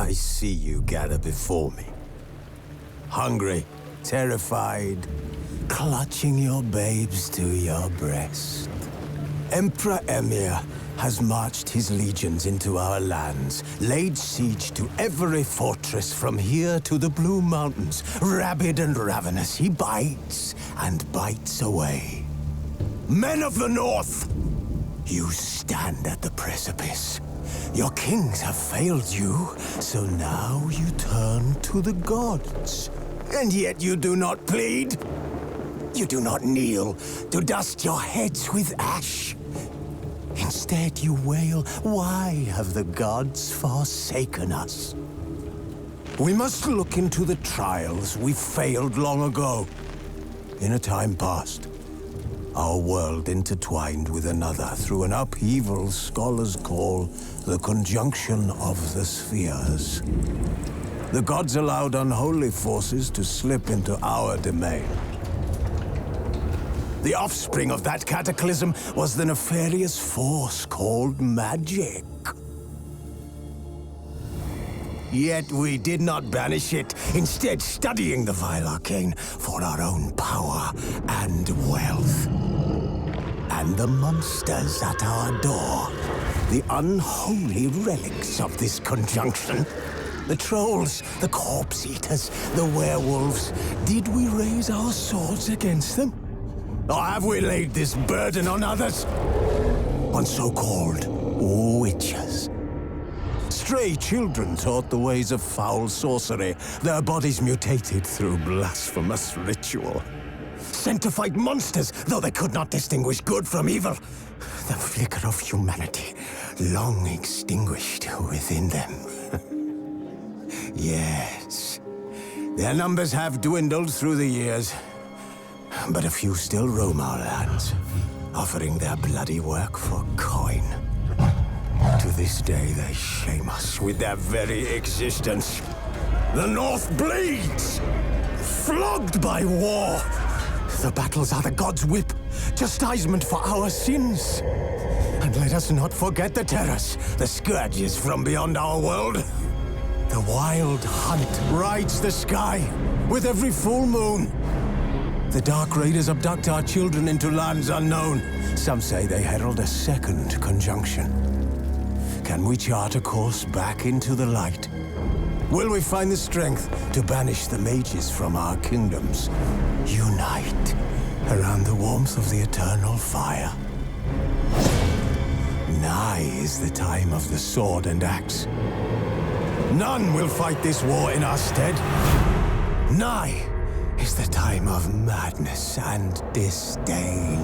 I see you gather before me. Hungry, terrified, clutching your babes to your breast. Emperor Emir has marched his legions into our lands, laid siege to every fortress from here to the Blue Mountains. Rabid and ravenous, he bites and bites away. Men of the North, you stand at the precipice. Your kings have failed you, so now you turn to the gods. And yet you do not plead. You do not kneel to dust your heads with ash. Instead you wail, why have the gods forsaken us? We must look into the trials we failed long ago. In a time past, our world intertwined with another through an upheaval scholars call the conjunction of the spheres. The gods allowed unholy forces to slip into our domain. The offspring of that cataclysm was the nefarious force called magic. Yet we did not banish it, instead studying the vile arcane for our own power and wealth. And the monsters at our door, the unholy relics of this conjunction. The trolls, the corpse-eaters, the werewolves. Did we raise our swords against them? Or have we laid this burden on others? On so-called witches. Stray children taught the ways of foul sorcery, their bodies mutated through blasphemous ritual. Sent to fight monsters, though they could not distinguish good from evil. The flicker of humanity, long extinguished within them. Yes, their numbers have dwindled through the years, but a few still roam our lands, offering their bloody work for coin. To this day, they shame us with their very existence. The North bleeds, flogged by war. The battles are the gods' whip, chastisement for our sins. And let us not forget the terrors, the scourges from beyond our world. The wild hunt rides the sky with every full moon. The Dark Raiders abduct our children into lands unknown. Some say they herald a second conjunction. Can we chart a course back into the light? Will we find the strength to banish the mages from our kingdoms? Unite around the warmth of the eternal fire. Nigh is the time of the sword and axe. None will fight this war in our stead. Nigh is the time of madness and disdain.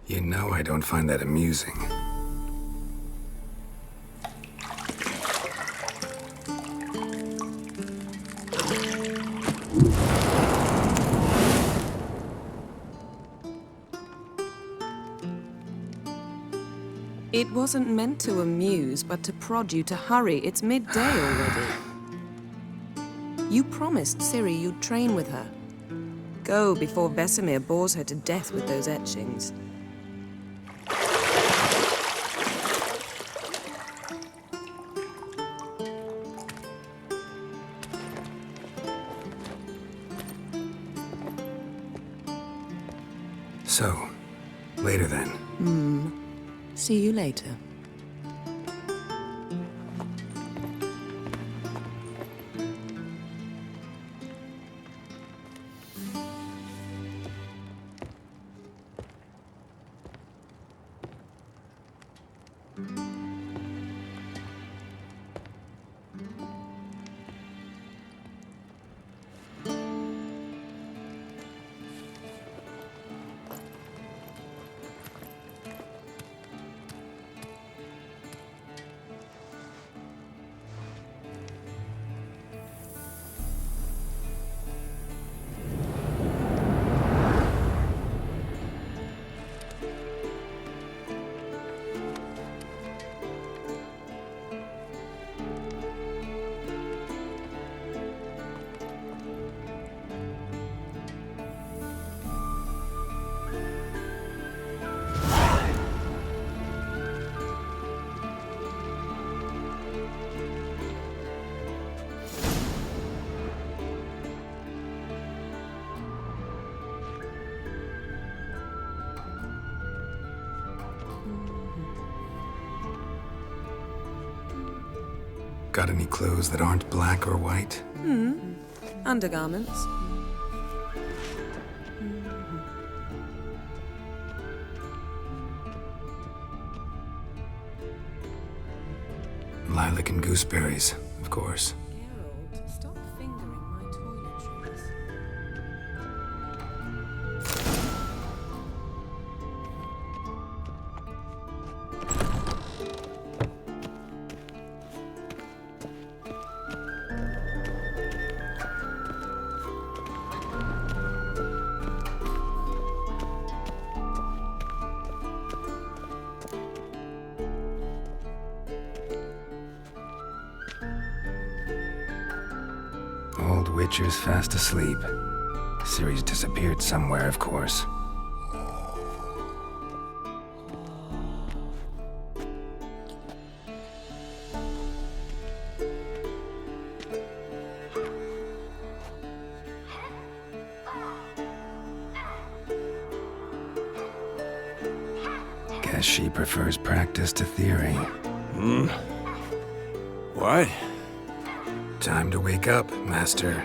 You know I don't find that amusing. It wasn't meant to amuse, but to prod you to hurry. It's midday already. You promised Ciri you'd train with her. Go before Vesemir bores her to death with those etchings. So, later then. See you later. Got any clothes that aren't black or white? Undergarments. Lilac and gooseberries, of course. Geralt, stop fingering my toiletries. Old Witcher's fast asleep. Ciri's disappeared somewhere, of course. Guess she prefers practice to theory. What? Time to wake up, Master.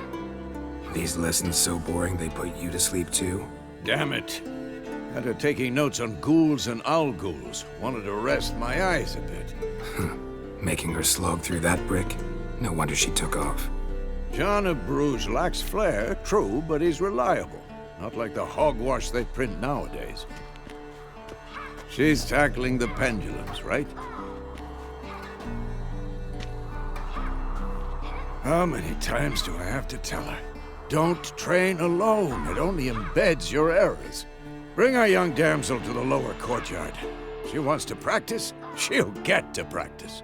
These lessons so boring they put you to sleep too? Damn it. Had her taking notes on ghouls and owl ghouls. Wanted to rest my eyes a bit. Making her slog through that brick? No wonder she took off. John of Bruges lacks flair, true, but he's reliable. Not like the hogwash they print nowadays. She's tackling the pendulums, right? How many times do I have to tell her? Don't train alone. It only embeds your errors. Bring our young damsel to the lower courtyard. She wants to practice, she'll get to practice.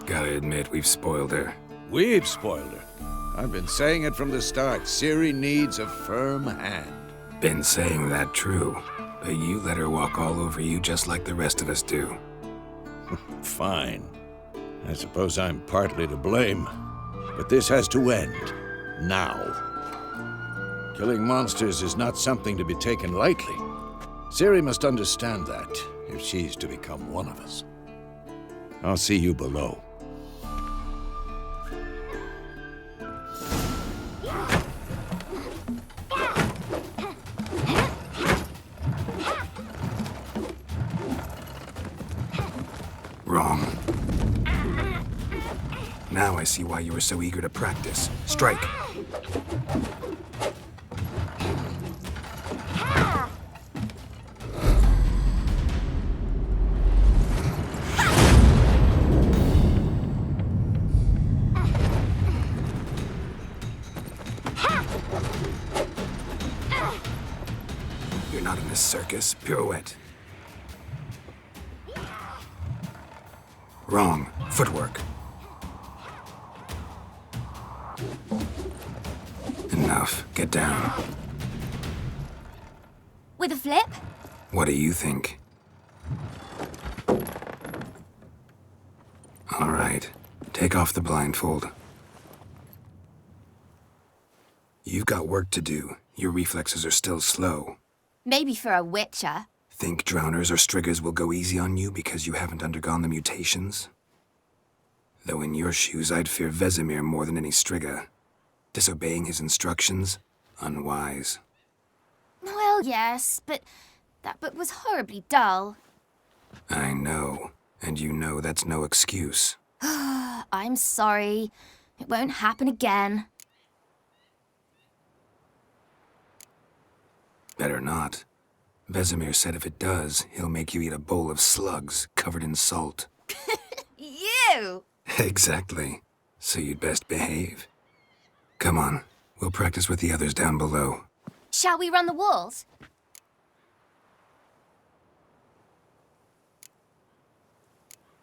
Gotta admit, we've spoiled her. We've spoiled her. I've been saying it from the start. Ciri needs a firm hand. Been saying that true, but you let her walk all over you just like the rest of us do. Fine. I suppose I'm partly to blame. But this has to end. Now. Killing monsters is not something to be taken lightly. Ciri must understand that, if she's to become one of us. I'll see you below. Wrong. Now I see why you were so eager to practice. Strike. You're not in a circus. Pirouette. Wrong. Footwork. Enough. Get down. With a flip? What do you think? All right. Take off the blindfold. You've got work to do. Your reflexes are still slow. Maybe for a witcher. Think drowners or striggers will go easy on you because you haven't undergone the mutations? Though in your shoes, I'd fear Vesemir more than any strigger. Disobeying his instructions? Unwise. Well, yes, but that book was horribly dull. I know. And you know that's no excuse. I'm sorry. It won't happen again. Better not. Vesemir said if it does, he'll make you eat a bowl of slugs covered in salt. You! Exactly. So you'd best behave. Come on. We'll practice with the others down below. Shall we run the walls?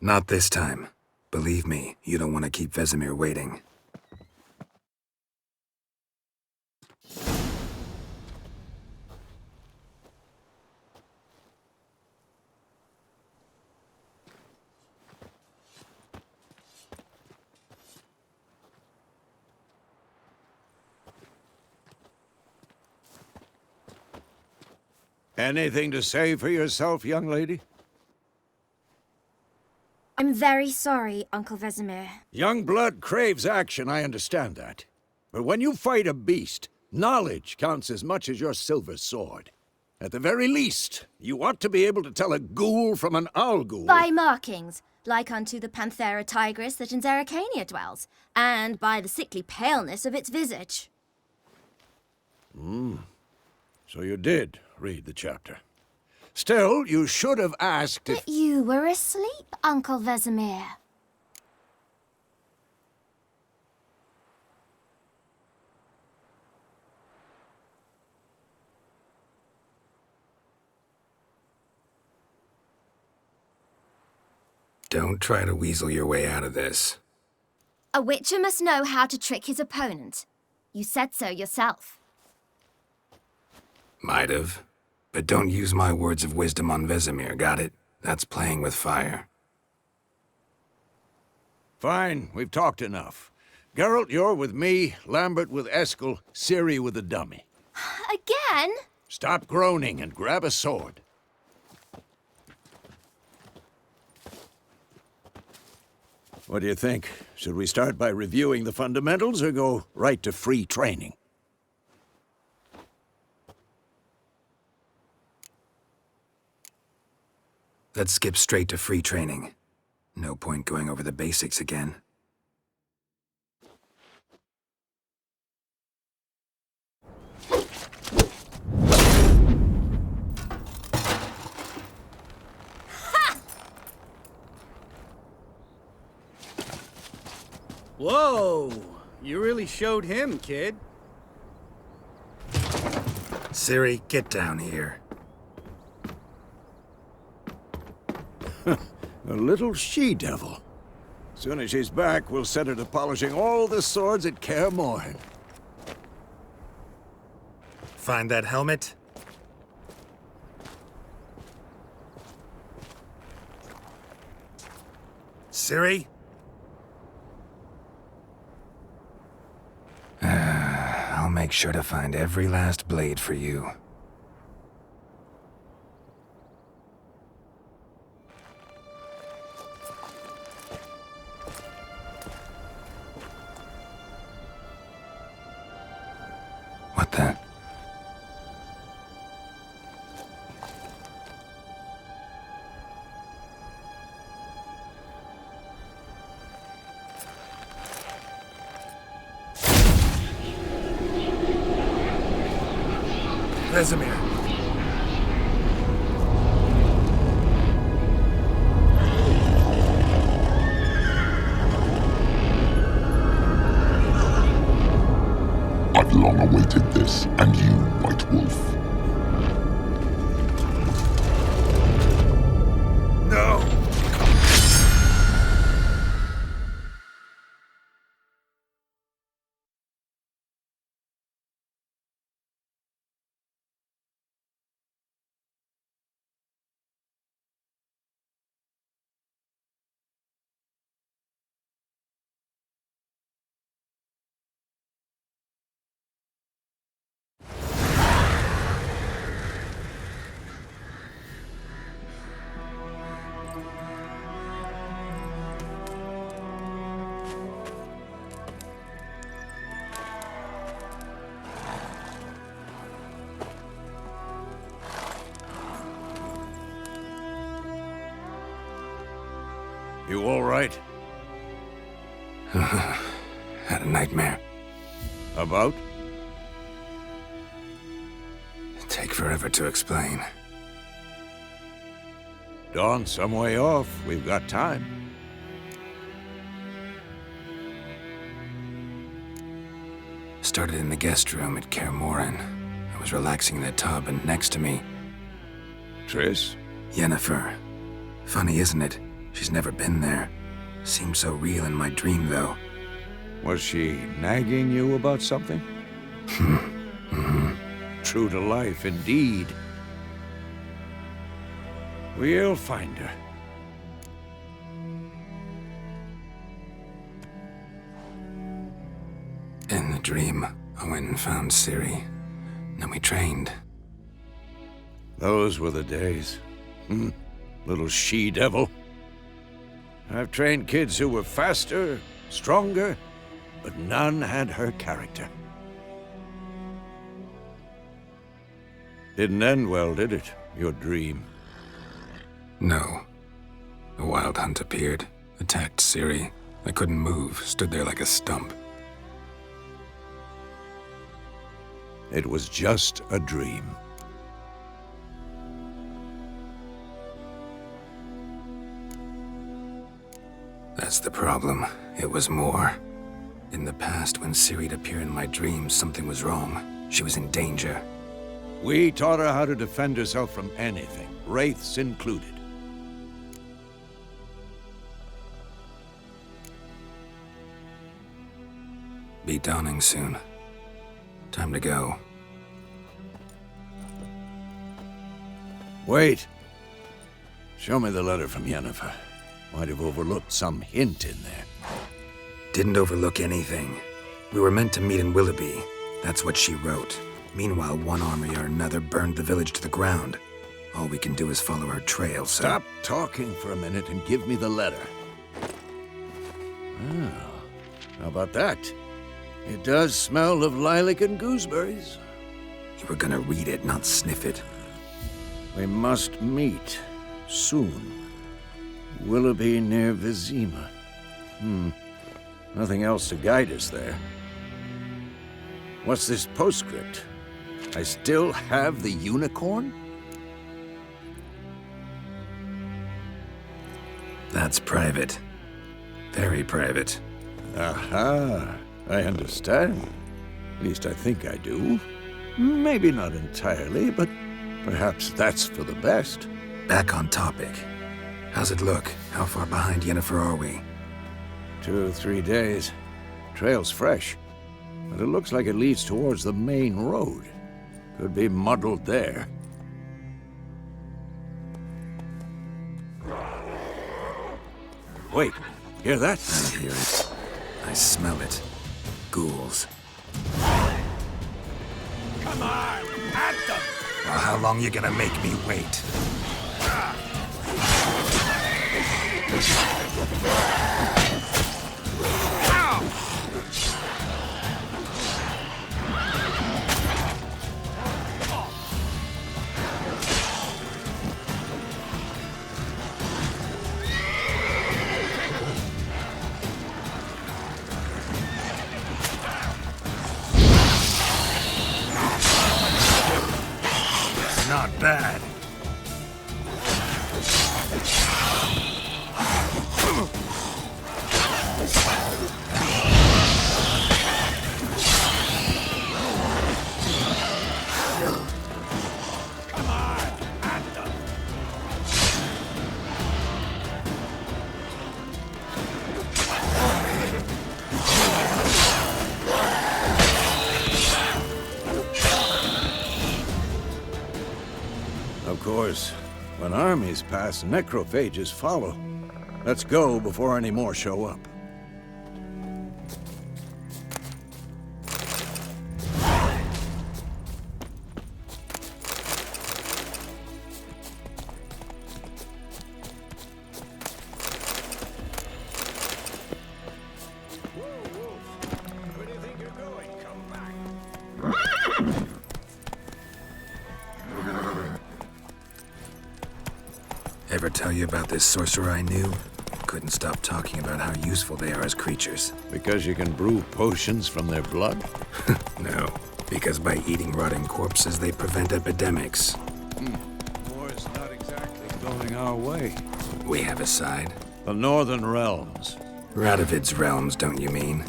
Not this time. Believe me, you don't want to keep Vesemir waiting. Anything to say for yourself, young lady? I'm very sorry, Uncle Vesemir. Young blood craves action, I understand that. But when you fight a beast, knowledge counts as much as your silver sword. At the very least, you ought to be able to tell a ghoul from an owl ghoul. By markings, like unto the Panthera tigris that in Zeracania dwells, and by the sickly paleness of its visage. So you did read the chapter. Still, you should have asked if... But you were asleep, Uncle Vesemir. Don't try to weasel your way out of this. A witcher must know how to trick his opponent. You said so yourself. Might have. But don't use my words of wisdom on Vesemir, got it? That's playing with fire. Fine, we've talked enough. Geralt, you're with me, Lambert with Eskel, Ciri with the dummy. Again? Stop groaning and grab a sword. What do you think? Should we start by reviewing the fundamentals or go right to free training? Let's skip straight to free training. No point going over the basics again. Whoa! You really showed him, kid. Ciri, get down here. A little she-devil. Soon as she's back, we'll set her to polishing all the swords at Kaer Morhen. Find that helmet? Ciri? I'll make sure to find every last blade for you. What the? Vesemir. I've long awaited this, and you, White Wolf. No! You all right? Had a nightmare. About? Take forever to explain. Dawn's some way off. We've got time. Started in the guest room at Kaer Morhen. I was relaxing in the tub, and next to me, Triss? Yennefer. Funny, isn't it? She's never been there. Seemed so real in my dream, though. Was she nagging you about something? True to life, indeed. We'll find her. In the dream, I went and found Ciri. Then we trained. Those were the days. Little she-devil. I've trained kids who were faster, stronger, but none had her character. Didn't end well, did it? Your dream? No. A wild hunt appeared, attacked Ciri. I couldn't move, stood there like a stump. It was just a dream. That's the problem. It was more. In the past, when Ciri'd appear in my dreams, something was wrong. She was in danger. We taught her how to defend herself from anything, wraiths included. Be dawning soon. Time to go. Wait. Show me the letter from Yennefer. Might have overlooked some hint in there. Didn't overlook anything. We were meant to meet in Willoughby. That's what she wrote. Meanwhile, one army or another burned the village to the ground. All we can do is follow her trail, so... Stop talking for a minute and give me the letter. Ah, how about that? It does smell of lilac and gooseberries. You were gonna read it, not sniff it. We must meet soon. Willoughby near Vizima. Nothing else to guide us there. What's this postscript? I still have the unicorn? That's private. Very private. Aha, I understand. At least I think I do. Maybe not entirely, but perhaps that's for the best. Back on topic. How's it look? How far behind Yennefer are we? 2 or 3 days. Trail's fresh, but it looks like it leads towards the main road. Could be muddled there. Wait, hear that? I hear it. I smell it. Ghouls. Come on, at them! Well, how long you gonna make me wait? bad. Of course, when armies pass, necrophages follow. Let's go before any more show up. Where do you think you're going? Come back. Ever tell you about this sorcerer I knew? Couldn't stop talking about how useful they are as creatures. Because you can brew potions from their blood? No, because by eating rotting corpses, they prevent epidemics. War's not exactly going our way. We have a side. The Northern Realms. Radovid's realms, don't you mean?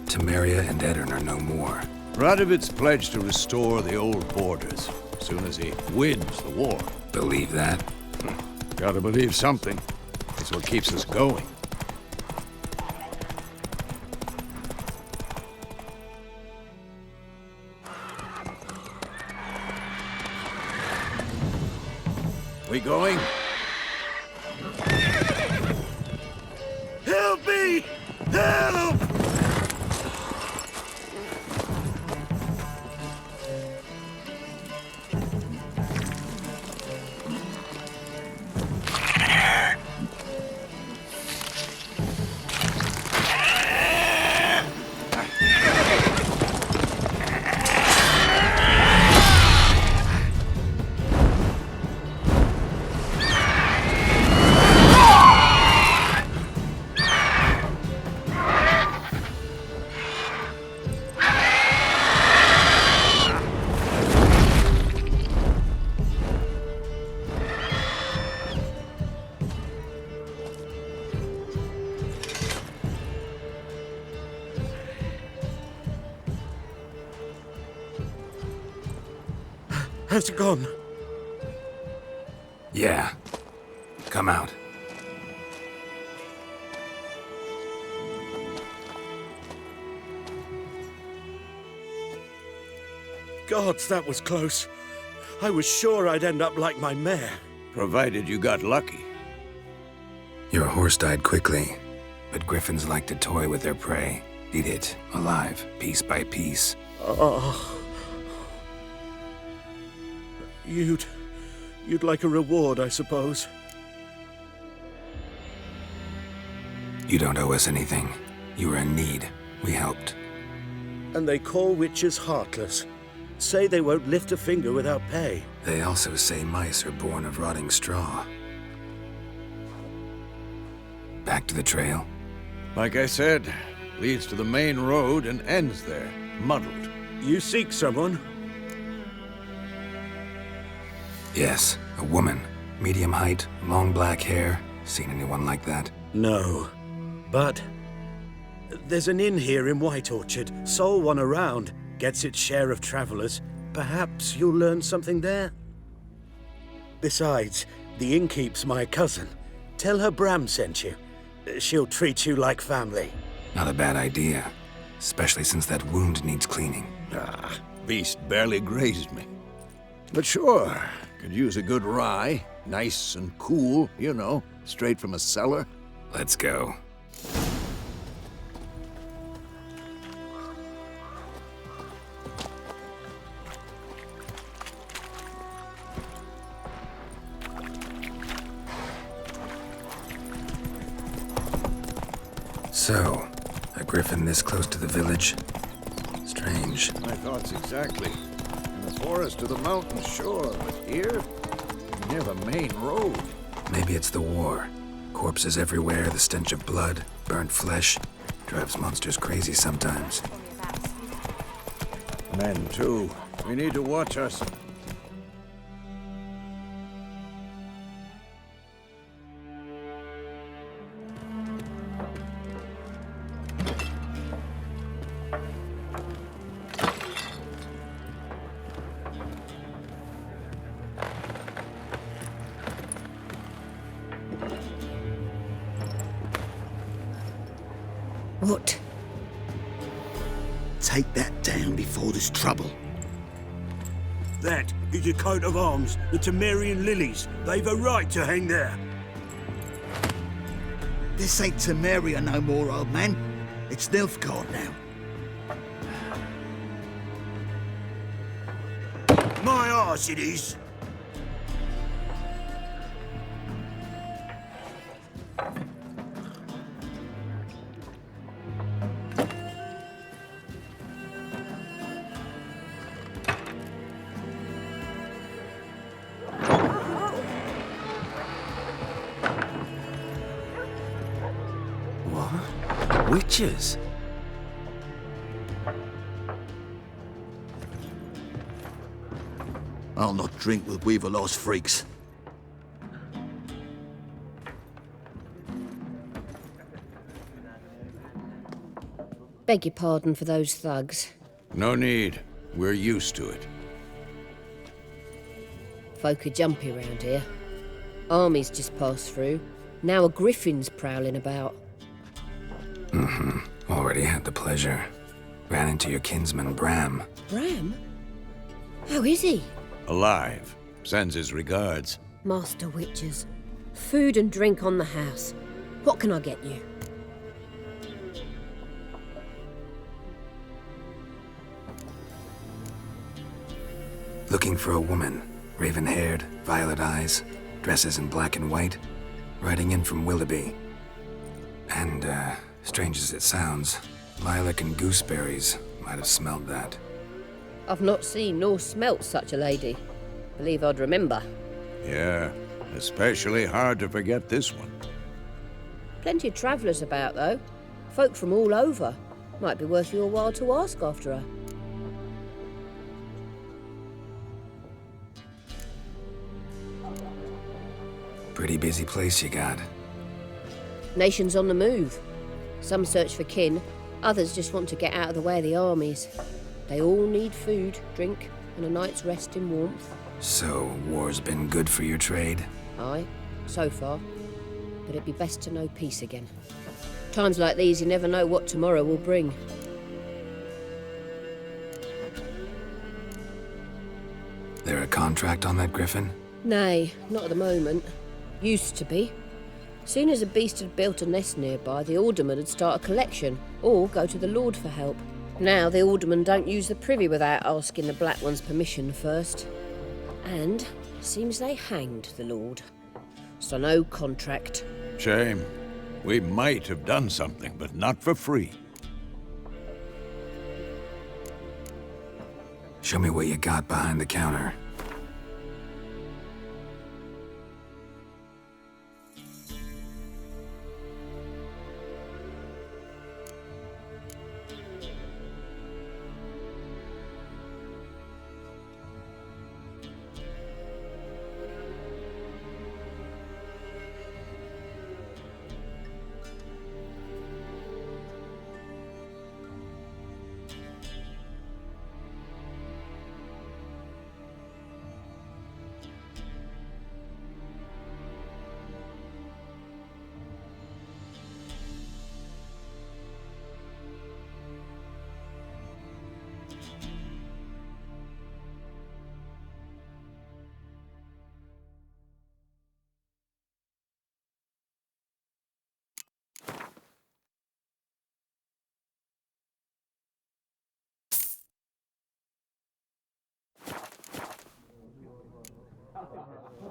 Temeria and Edirn are no more. Radovid's pledged to restore the old borders, as soon as he wins the war. Believe that? Gotta believe something. It's what keeps us going. We going? Help me! Help! Has it gone? Yeah. Come out. Gods, that was close. I was sure I'd end up like my mare. Provided you got lucky. Your horse died quickly, but griffins like to toy with their prey. Eat it, alive, piece by piece. Oh. You'd like a reward, I suppose. You don't owe us anything. You were in need. We helped. And they call witches heartless. Say they won't lift a finger without pay. They also say mice are born of rotting straw. Back to the trail? Like I said, leads to the main road and ends there, muddled. You seek someone? Yes, a woman. Medium height, long black hair. Seen anyone like that? No. But there's an inn here in White Orchard. Sole one around. Gets its share of travelers. Perhaps you'll learn something there? Besides, the innkeep's my cousin. Tell her Bram sent you. She'll treat you like family. Not a bad idea. Especially since that wound needs cleaning. Beast barely grazed me. But sure, could use a good rye. Nice and cool, you know, straight from a cellar. Let's go. So, a griffin this close to the village? Strange. My thoughts exactly. In the forest or the mountains, sure, but here? Near the main road. Maybe it's the war. Corpses everywhere, the stench of blood, burnt flesh. Drives monsters crazy sometimes. Men, too. We need to watch us. What? Take that down before there's trouble. That is a coat of arms, the Temerian lilies. They've a right to hang there. This ain't Temeria no more, old man. It's Nilfgaard now. My arse it is. Witches? I'll not drink with Weaverlaw's freaks. Beg your pardon for those thugs. No need. We're used to it. Folk are jumpy round here. Armies just passed through. Now a griffin's prowling about. Already had the pleasure. Ran into your kinsman, Bram. Bram? How is he? Alive. Sends his regards. Master Witches. Food and drink on the house. What can I get you? Looking for a woman. Raven-haired, violet eyes, dresses in black and white. Riding in from Willoughby. And, strange as it sounds, lilac and gooseberries might have smelled that. I've not seen nor smelt such a lady. Believe I'd remember. Yeah, especially hard to forget this one. Plenty of travellers about, though. Folk from all over. Might be worth your while to ask after her. Pretty busy place you got. Nations on the move. Some search for kin, others just want to get out of the way of the armies. They all need food, drink, and a night's rest in warmth. So, war's been good for your trade? Aye, so far. But it'd be best to know peace again. Times like these, you never know what tomorrow will bring. There a contract on that griffin? Nay, not at the moment. Used to be. Soon as a beast had built a nest nearby, the alderman would start a collection, or go to the Lord for help. Now the aldermen don't use the privy without asking the Black One's permission first. And seems they hanged the Lord. So no contract. Shame. We might have done something, but not for free. Show me what you got behind the counter.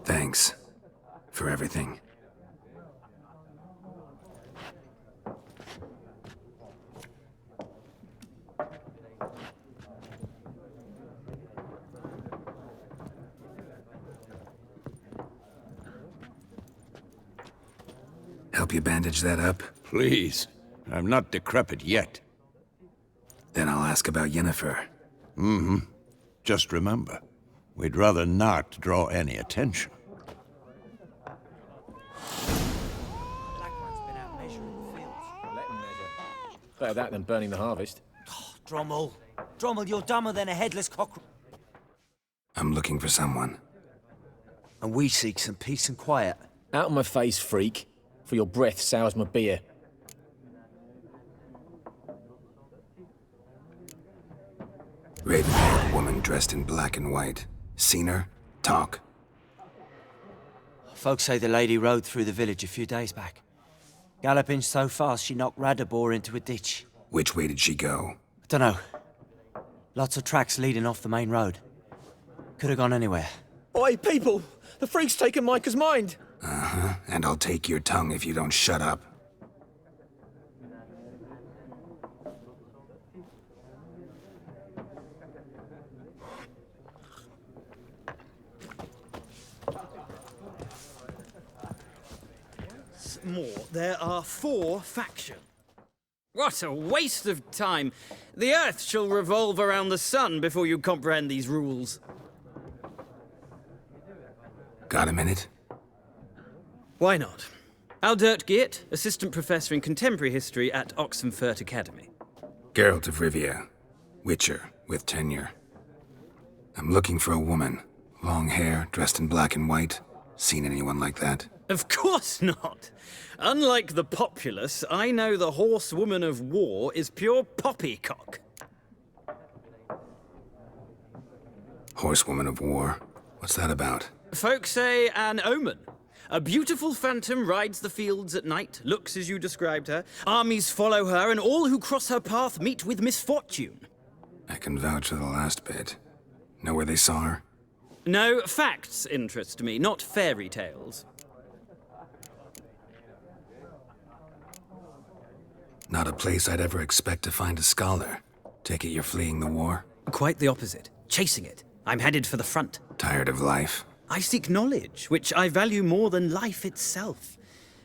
Thanks for everything. Help you bandage that up? Please. I'm not decrepit yet. Then I'll ask about Yennefer. Just remember, we'd rather not draw any attention. Better that than burning the harvest. Drommel. Drommel, you're dumber than a headless cockroach. I'm looking for someone. And we seek some peace and quiet. Out of my face, freak. For your breath sours my beer. Raven-haired woman dressed in black and white. Seen her? Talk. Folks say the lady rode through the village a few days back. Galloping so fast she knocked Radabor into a ditch. Which way did she go? I don't know. Lots of tracks leading off the main road. Could have gone anywhere. Oi, people! The freak's taken Micah's mind! Uh-huh, and I'll take your tongue if you don't shut up. More, there are 4 factions. What a waste of time! The Earth shall revolve around the sun before you comprehend these rules. Got a minute? Why not? Aldert Geert, Assistant Professor in Contemporary History at Oxenfurt Academy. Geralt of Rivia. Witcher, with tenure. I'm looking for a woman. Long hair, dressed in black and white. Seen anyone like that? Of course not! Unlike the populace, I know the horsewoman of war is pure poppycock. Horsewoman of war? What's that about? Folk say an omen. A beautiful phantom rides the fields at night, looks as you described her. Armies follow her, and all who cross her path meet with misfortune. I can vouch for the last bit. Know where they saw her? No, facts interest me, not fairy tales. Not a place I'd ever expect to find a scholar. Take it you're fleeing the war? Quite the opposite. Chasing it. I'm headed for the front. Tired of life? I seek knowledge, which I value more than life itself.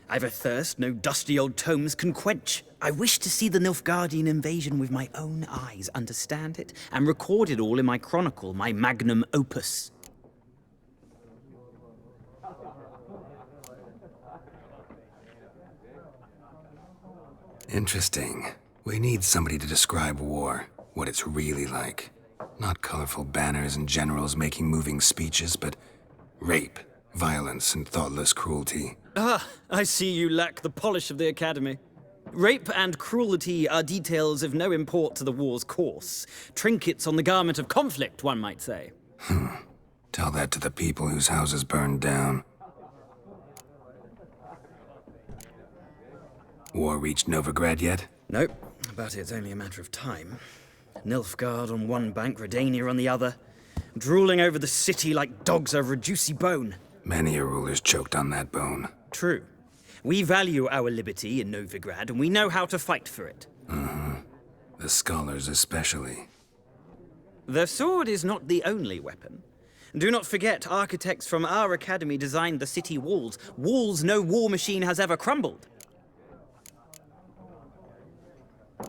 I've a thirst no dusty old tomes can quench. I wish to see the Nilfgaardian invasion with my own eyes, understand it, and record it all in my chronicle, my magnum opus. Interesting. We need somebody to describe war, what it's really like. Not colorful banners and generals making moving speeches, but rape, violence, and thoughtless cruelty. Ah, I see you lack the polish of the Academy. Rape and cruelty are details of no import to the war's course. Trinkets on the garment of conflict, one might say. Tell that to the people whose houses burned down. War reached Novigrad yet? Nope, but it's only a matter of time. Nilfgaard on one bank, Redania on the other. Drooling over the city like dogs over a juicy bone. Many a ruler's choked on that bone. True. We value our liberty in Novigrad, and we know how to fight for it. The scholars especially. The sword is not the only weapon. Do not forget, architects from our academy designed the city walls. Walls no war machine has ever crumbled.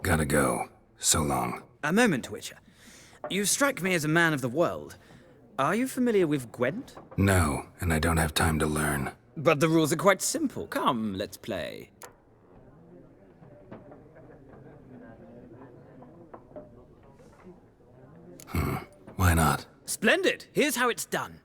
Gotta go. So long. A moment, Witcher. You strike me as a man of the world. Are you familiar with Gwent? No, and I don't have time to learn. But the rules are quite simple. Come, let's play. Why not? Splendid! Here's how it's done.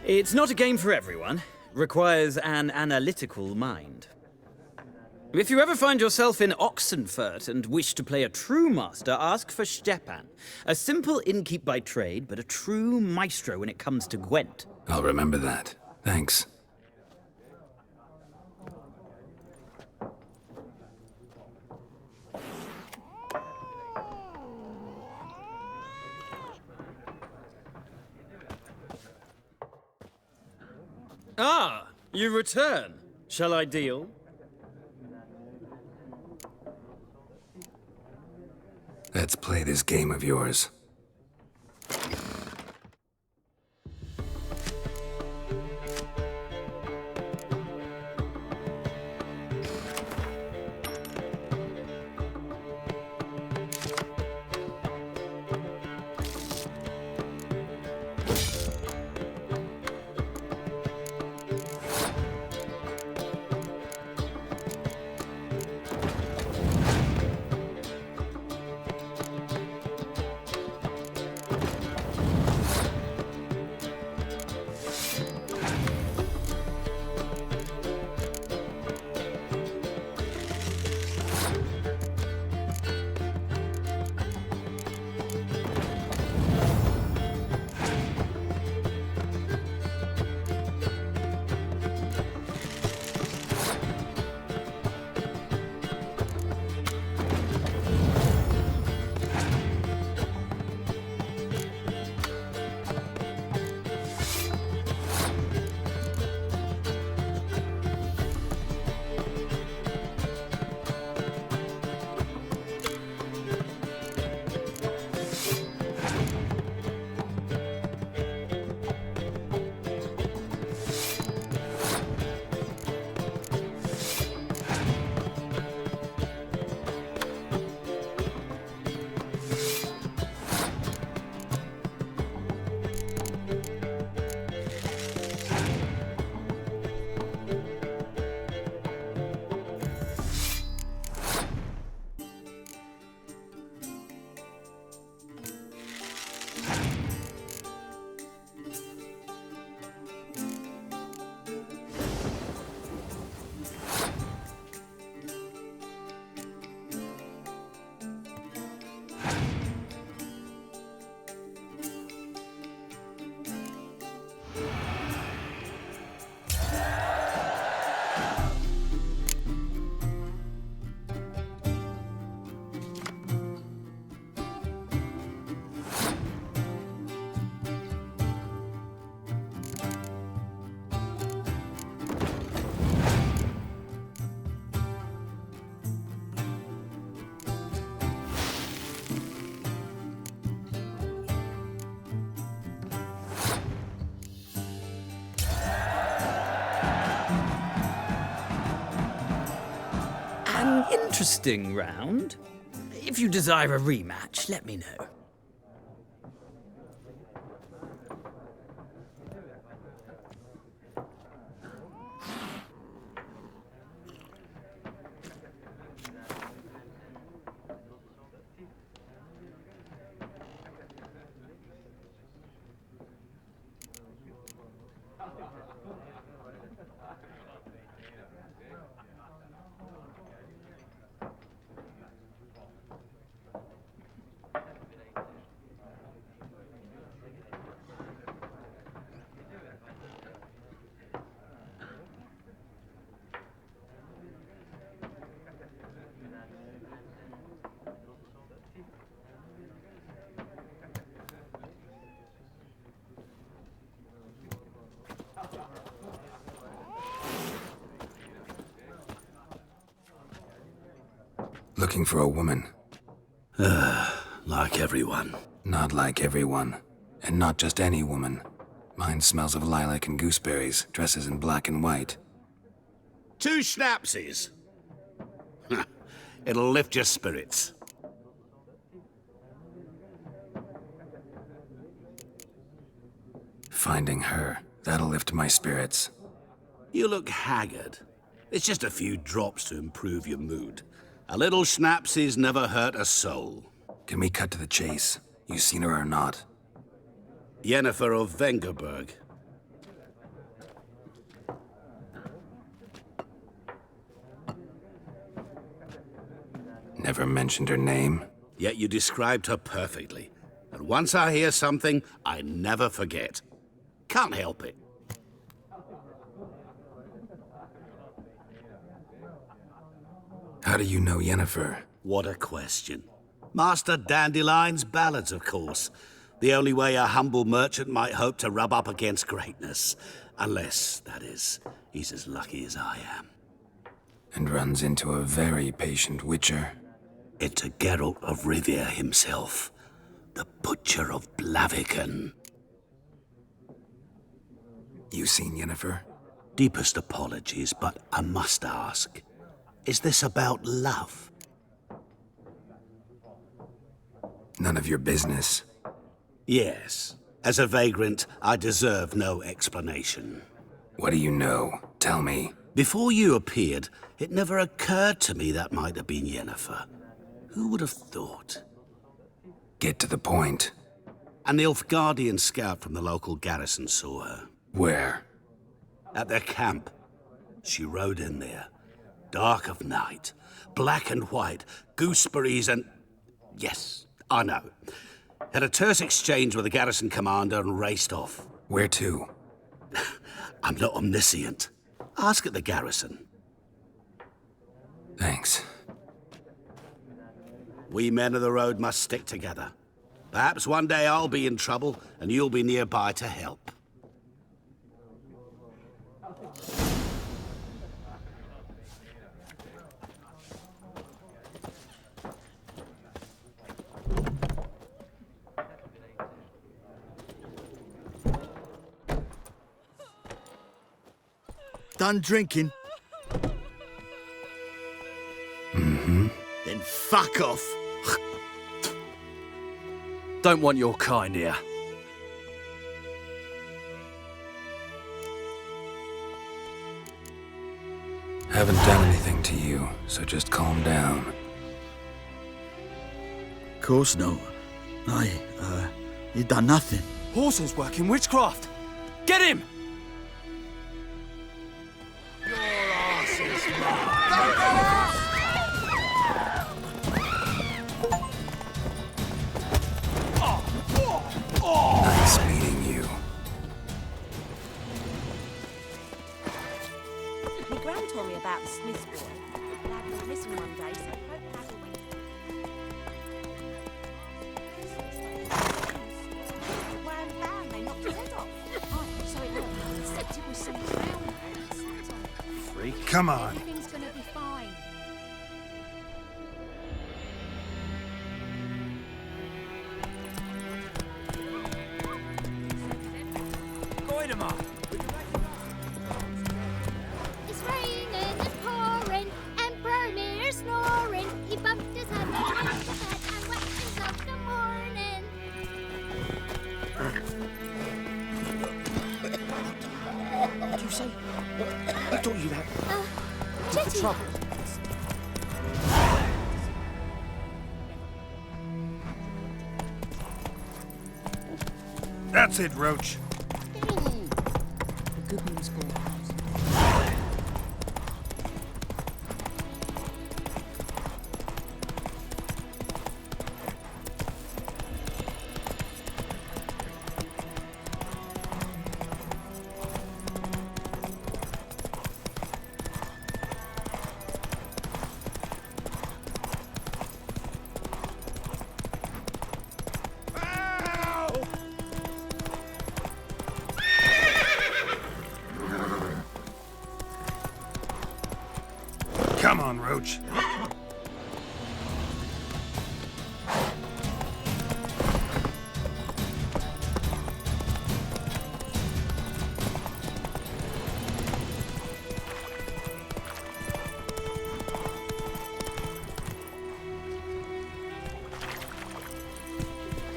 It's not a game for everyone. Requires an analytical mind. If you ever find yourself in Oxenfurt and wish to play a true master, ask for Stepan. A simple innkeep by trade, but a true maestro when it comes to Gwent. I'll remember that. Thanks. Ah, you return. Shall I deal? Let's play this game of yours. An interesting round. If you desire a rematch, let me know. Looking for a woman. Like everyone. Not like everyone. And not just any woman. Mine smells of lilac and gooseberries, dresses in black and white. 2 schnapsies. It'll lift your spirits. Finding her, that'll lift my spirits. You look haggard. It's just a few drops to improve your mood. A little schnapsies never hurt a soul. Can we cut to the chase? You seen her or not? Yennefer of Vengerberg. Never mentioned her name. Yet you described her perfectly. And once I hear something, I never forget. Can't help it. How do you know Yennefer? What a question. Master Dandelion's ballads, of course. The only way a humble merchant might hope to rub up against greatness. Unless, that is, he's as lucky as I am. And runs into a very patient witcher. It's a Geralt of Rivia himself. The Butcher of Blaviken. You seen Yennefer? Deepest apologies, but I must ask. Is this about love? None of your business. Yes. As a vagrant, I deserve no explanation. What do you know? Tell me. Before you appeared, it never occurred to me that might have been Yennefer. Who would have thought? Get to the point. An Nilfgaardian scout from the local garrison saw her. Where? At their camp. She rode in there. Dark of night. Black and white. Gooseberries and... Yes, I know. Had a terse exchange with the garrison commander and raced off. Where to? I'm not omniscient. Ask at the garrison. Thanks. We men of the road must stick together. Perhaps one day I'll be in trouble and you'll be nearby to help. Done drinking? Mm-hmm. Then fuck off. Don't want your kind here. Haven't done anything to you, so just calm down. Of course not. You done nothing. Horsel's working witchcraft. Get him! Nice meeting you. My gran told me about the Smith's boy. The lad went missing one day, so I hope Basil went to wham bam, they knocked his head off. Oh, so it looked, except it was some crown prince. Freak. Come on. Everything's gonna be fine. It's raining, it's pouring, and Bermir's snoring. He bumped his head, bumped his head, and wet himself the morning. What did you say? Who taught you that? Jetty. For trouble. That's it, Roach. The good news for Come on, Roach.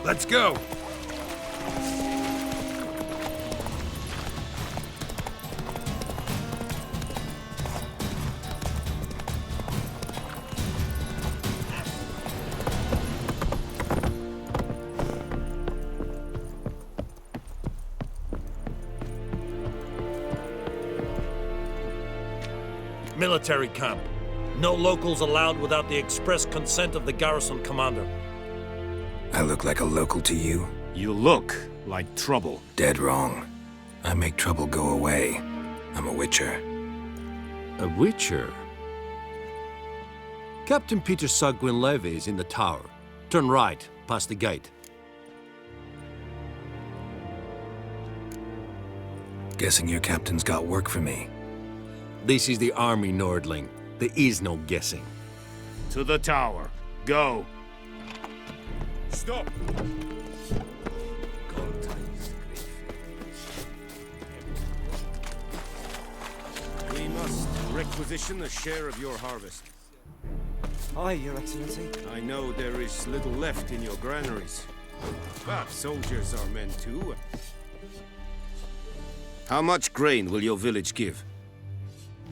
Let's go. Military camp. No locals allowed without the express consent of the garrison commander. I look like a local to you? You look like trouble. Dead wrong. I make trouble go away. I'm a witcher. A witcher? Captain Peter Sagwin-Levy is in the tower. Turn right, past the gate. Guessing your captain's got work for me. This is the army, Nordling. There is no guessing. To the tower. Go. Stop! We must requisition a share of your harvest. Aye, Your Excellency. I know there is little left in your granaries, but soldiers are men too. How much grain will your village give?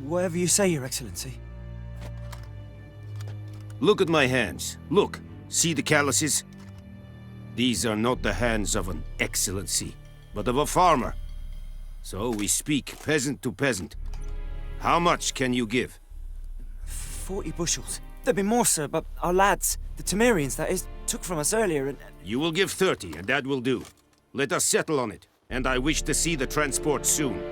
Whatever you say, Your Excellency. Look at my hands. Look. See the calluses? These are not the hands of an excellency, but of a farmer. So we speak peasant to peasant. How much can you give? 40 bushels. There'd be more, sir, but our lads, the Temerians, that is, took from us earlier and... You will give 30, and that will do. Let us settle on it, and I wish to see the transport soon.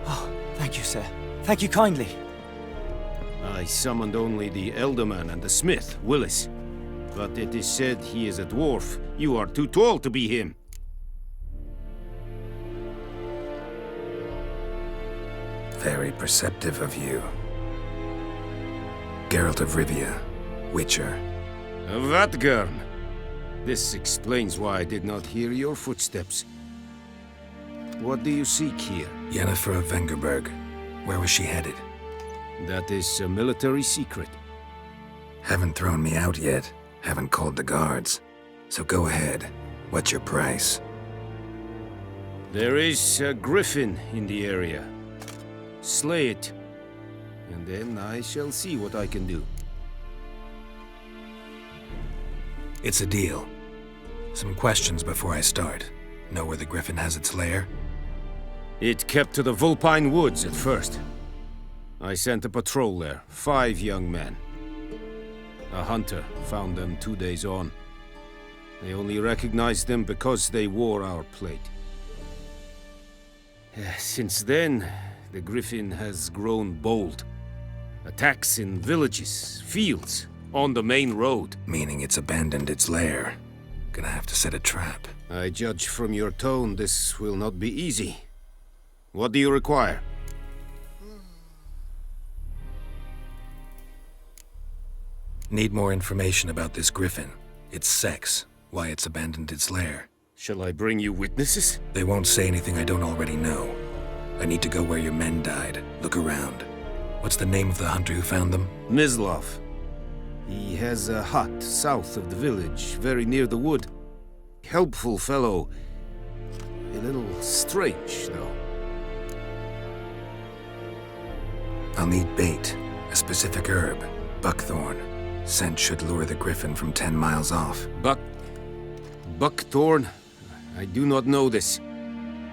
Oh, thank you, sir. Thank you kindly. I summoned only the Elderman and the smith, Willis. But it is said he is a dwarf. You are too tall to be him. Very perceptive of you. Geralt of Rivia, Witcher. Vatgern! This explains why I did not hear your footsteps. What do you seek here? Yennefer of Vengerberg. Where was she headed? That is a military secret. Haven't thrown me out yet. Haven't called the guards. So go ahead. What's your price? There is a griffin in the area. Slay it, and then I shall see what I can do. It's a deal. Some questions before I start. Know where the griffin has its lair? It kept to the Vulpine Woods at first. I sent a patrol there, 5 young men. A hunter found them 2 days on. They only recognized them because they wore our plate. Since then, the griffin has grown bold. Attacks in villages, fields, on the main road. Meaning it's abandoned its lair. Gonna have to set a trap. I judge from your tone this will not be easy. What do you require? Need more information about this griffin. Its sex, why it's abandoned its lair. Shall I bring you witnesses? They won't say anything I don't already know. I need to go where your men died. Look around. What's the name of the hunter who found them? Mislav. He has a hut south of the village, very near the wood. Helpful fellow. A little strange, though. I'll need bait. A specific herb. Buckthorn. Scent should lure the griffin from 10 miles off. Buckthorn? I do not know this.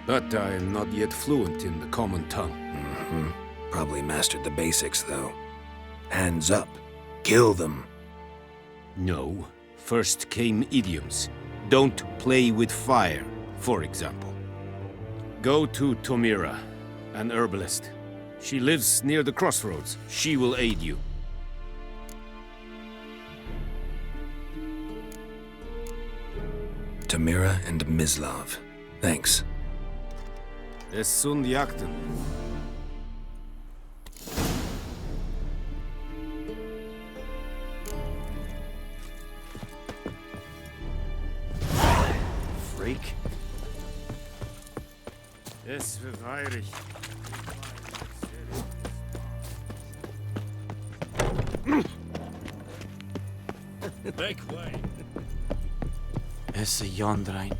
But I am not yet fluent in the common tongue. Probably mastered the basics, though. Hands up. Kill them. No. First came idioms. Don't play with fire, for example. Go to Tomira, an herbalist. She lives near the crossroads. She will aid you. Tomira and Mislav. Thanks. Es sunt jakten. Freak. Es verweirig. Make way. Es a yondrain.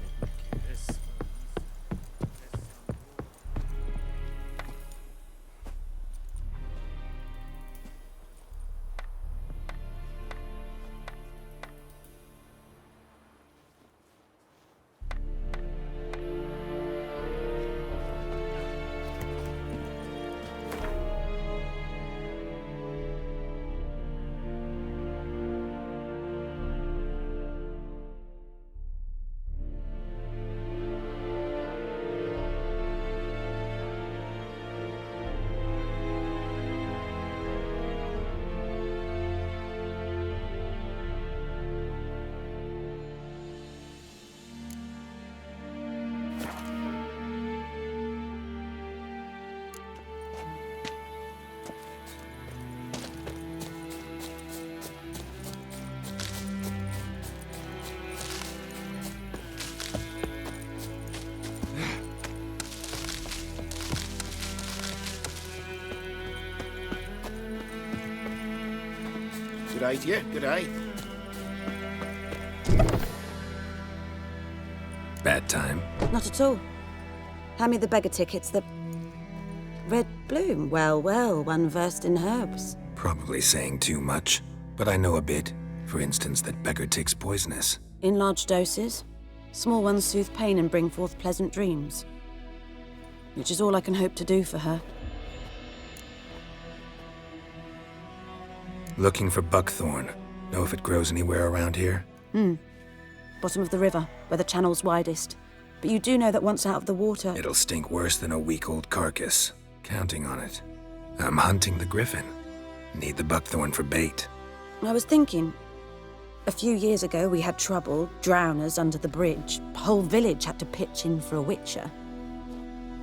day to you. Good day. Bad time? Not at all. Hand me the beggar tickets, the... Red bloom. Well, well, one versed in herbs. Probably saying too much, but I know a bit. For instance, that beggar tick's poisonous. In large doses. Small ones soothe pain and bring forth pleasant dreams. Which is all I can hope to do for her. Looking for buckthorn. Know if it grows anywhere around here? Bottom of the river, where the channel's widest. But you do know that once out of the water... It'll stink worse than a week-old carcass. Counting on it. I'm hunting the griffin. Need the buckthorn for bait. I was thinking... A few years ago, we had trouble, drowners under the bridge. The whole village had to pitch in for a witcher.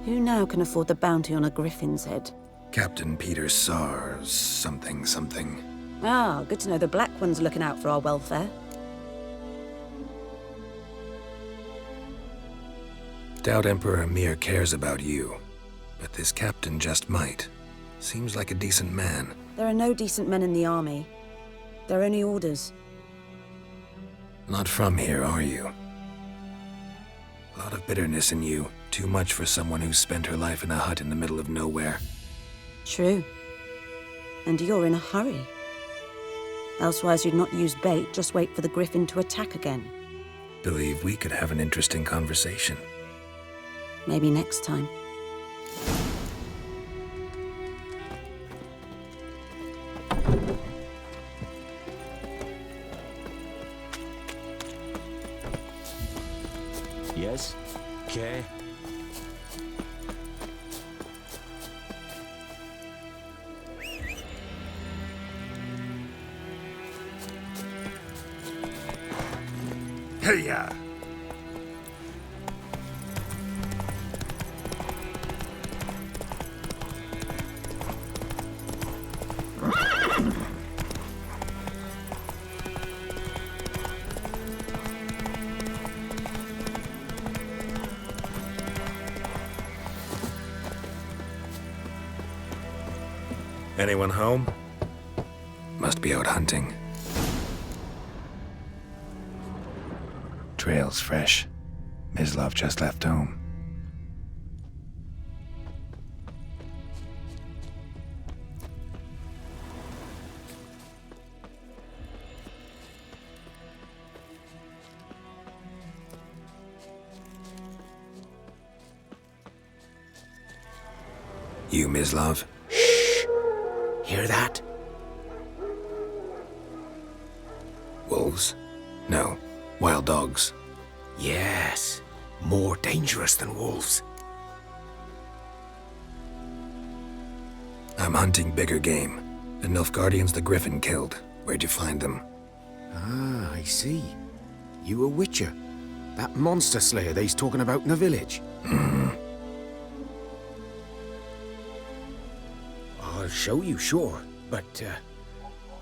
Who now can afford the bounty on a griffin's head? Captain Peter Sars, something. Ah, good to know the Black One's looking out for our welfare. Doubt Emperor Emir cares about you, but this captain just might. Seems like a decent man. There are no decent men in the army. They're only orders. Not from here, are you? A lot of bitterness in you. Too much for someone who's spent her life in a hut in the middle of nowhere. True. And you're in a hurry. Elsewise you'd not use bait, just wait for the griffin to attack again. Believe we could have an interesting conversation. Maybe next time. Yes? Okay. Hey-ya! Anyone home? Must be out hunting. Trail's fresh. Mislav just left home. You, Mislav? Hear that? Wolves? No. Wild dogs. Yes. More dangerous than wolves. I'm hunting bigger game. The Nilfgaardians the Griffin killed. Where'd you find them? Ah, I see. You a witcher. That monster slayer they's talking about in the village. I'll show you, sure. But,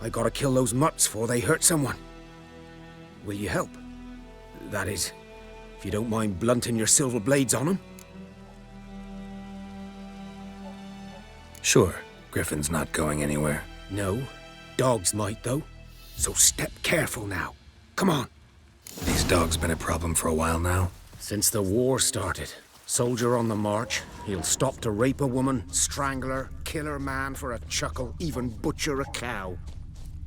I gotta kill those mutts before they hurt someone. Will you help? That is, if you don't mind blunting your silver blades on them. Sure. Griffin's not going anywhere. No. Dogs might, though. So step careful now. Come on. These dogs been a problem for a while now? Since the war started. Soldier on the march. He'll stop to rape a woman, strangle her, kill her man for a chuckle, even butcher a cow.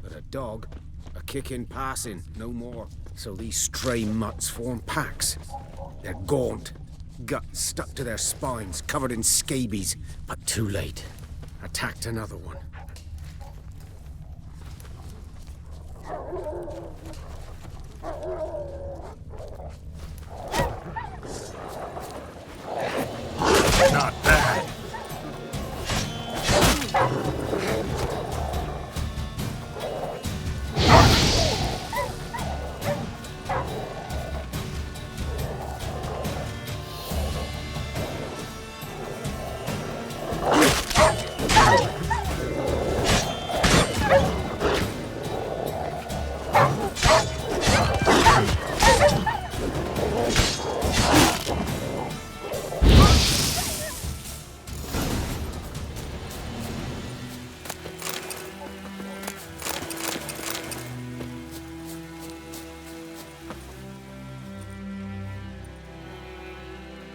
But a dog, a kick in passing, no more. So these stray mutts form packs. They're gaunt, guts stuck to their spines, covered in scabies. But too late. Attacked another one. Not bad.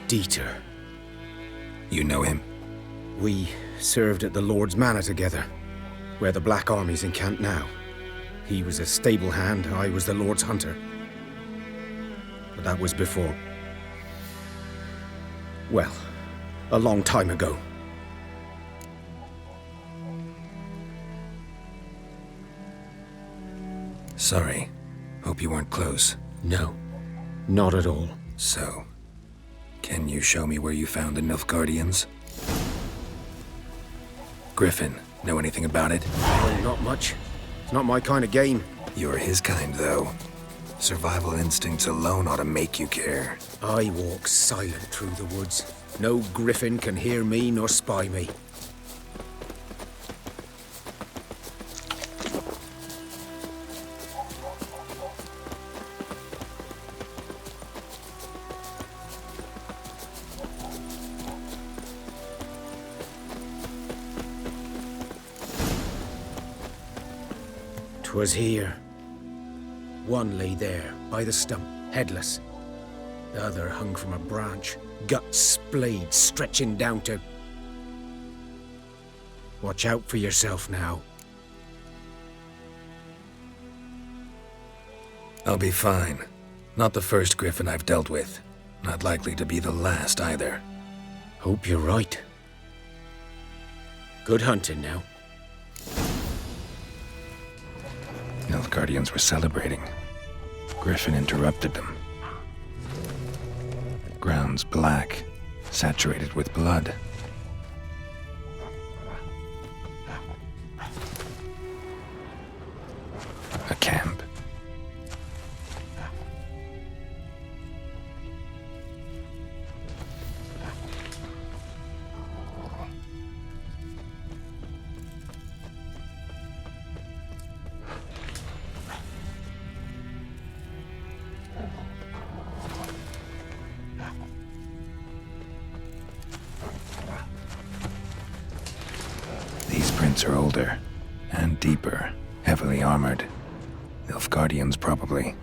Dieter. You know him? We served at the Lord's Manor together, where the Black Army's encamped now. He was a stable hand, I was the Lord's hunter. But that was before. Well, a long time ago. Sorry. Hope you weren't close. No, not at all. So, can you show me where you found the Nilfgaardians? Griffin, know anything about it? Oh, not much. It's not my kind of game. You're his kind, though. Survival instincts alone ought to make you care. I walk silent through the woods. No griffin can hear me nor spy me. 'Twas here. One lay there, by the stump, headless. The other hung from a branch, guts splayed, stretching down to... Watch out for yourself now. I'll be fine. Not the first griffin I've dealt with. Not likely to be the last, either. Hope you're right. Good hunting now. Nilfgaardians were celebrating. Griffin interrupted them. Ground's black, saturated with blood. A camp. These prints are older and deeper, heavily armored. Nilfgaardians, probably.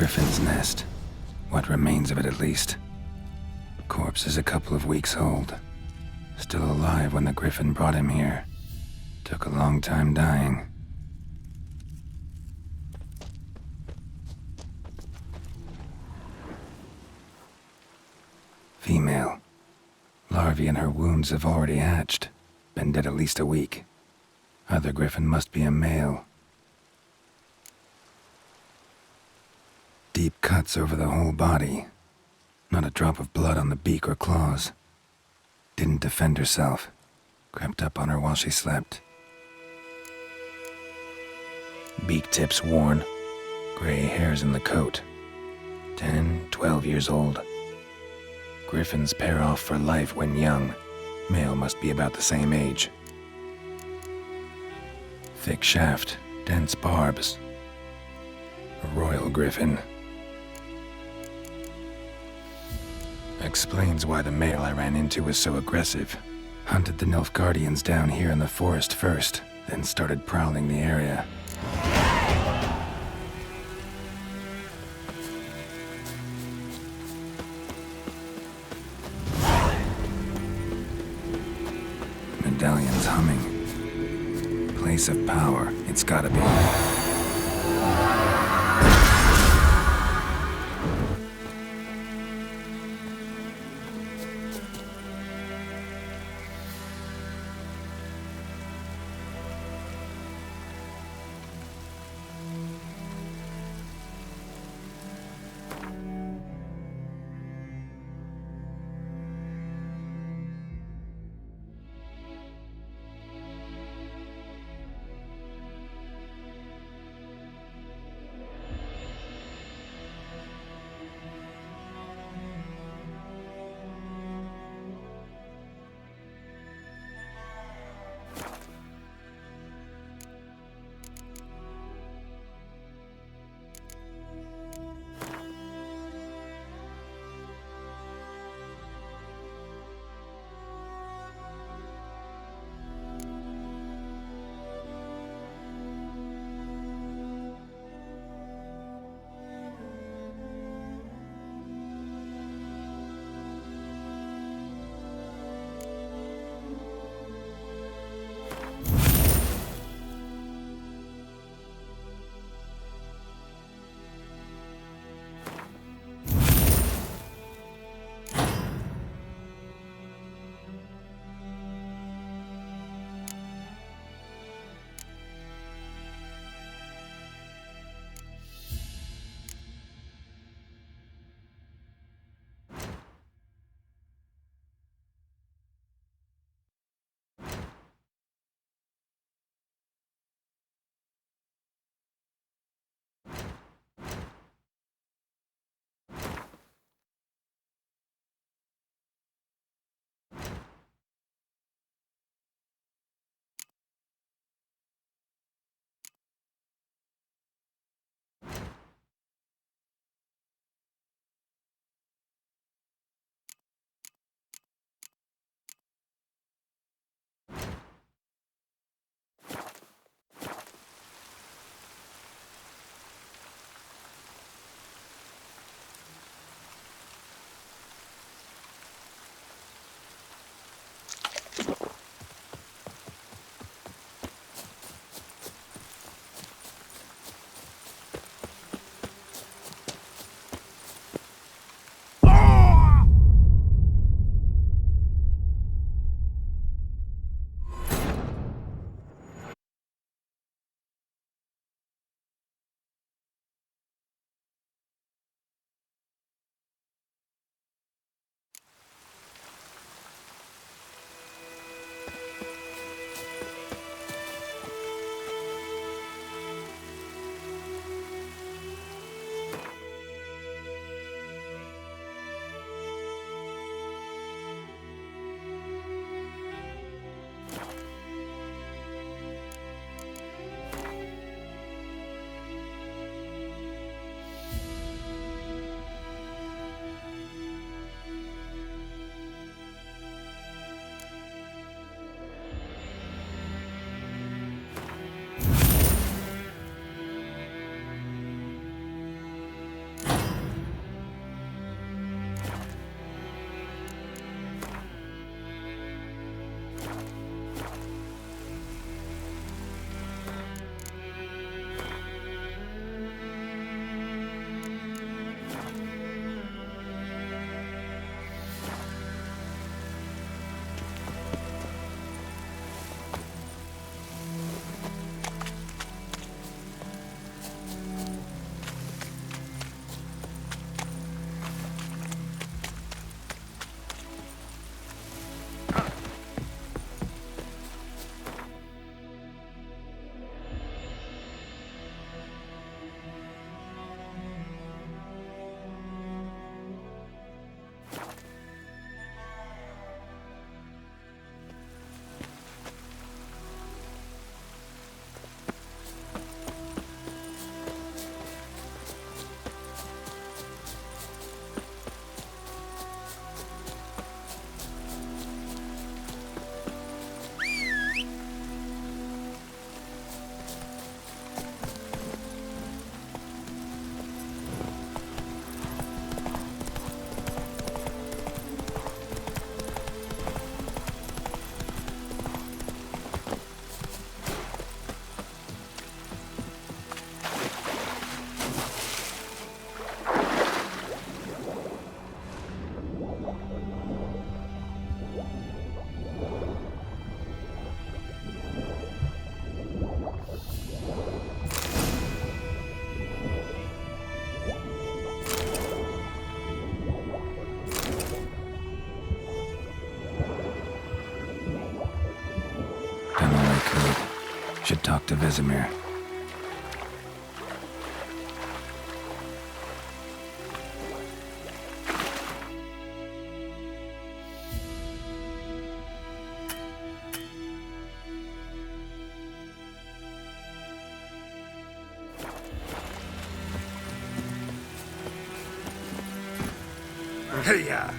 Griffin's nest. What remains of it, at least. Corpse is a couple of weeks old. Still alive when the griffin brought him here. Took a long time dying. Female. Larvae in her wounds have already hatched. Been dead at least a week. Other griffin must be a male. Deep cuts over the whole body. Not a drop of blood on the beak or claws. Didn't defend herself. Crept up on her while she slept. Beak tips worn. Gray hairs in the coat. 10, 12 years old. Griffins pair off for life when young. Male must be about the same age. Thick shaft, dense barbs. A royal griffin. Explains why the male I ran into was so aggressive. Hunted the Nilfgaardians down here in the forest first, then started prowling the area. medallion's humming. Place of power, it's gotta be. to Vesemir. Hey-ya!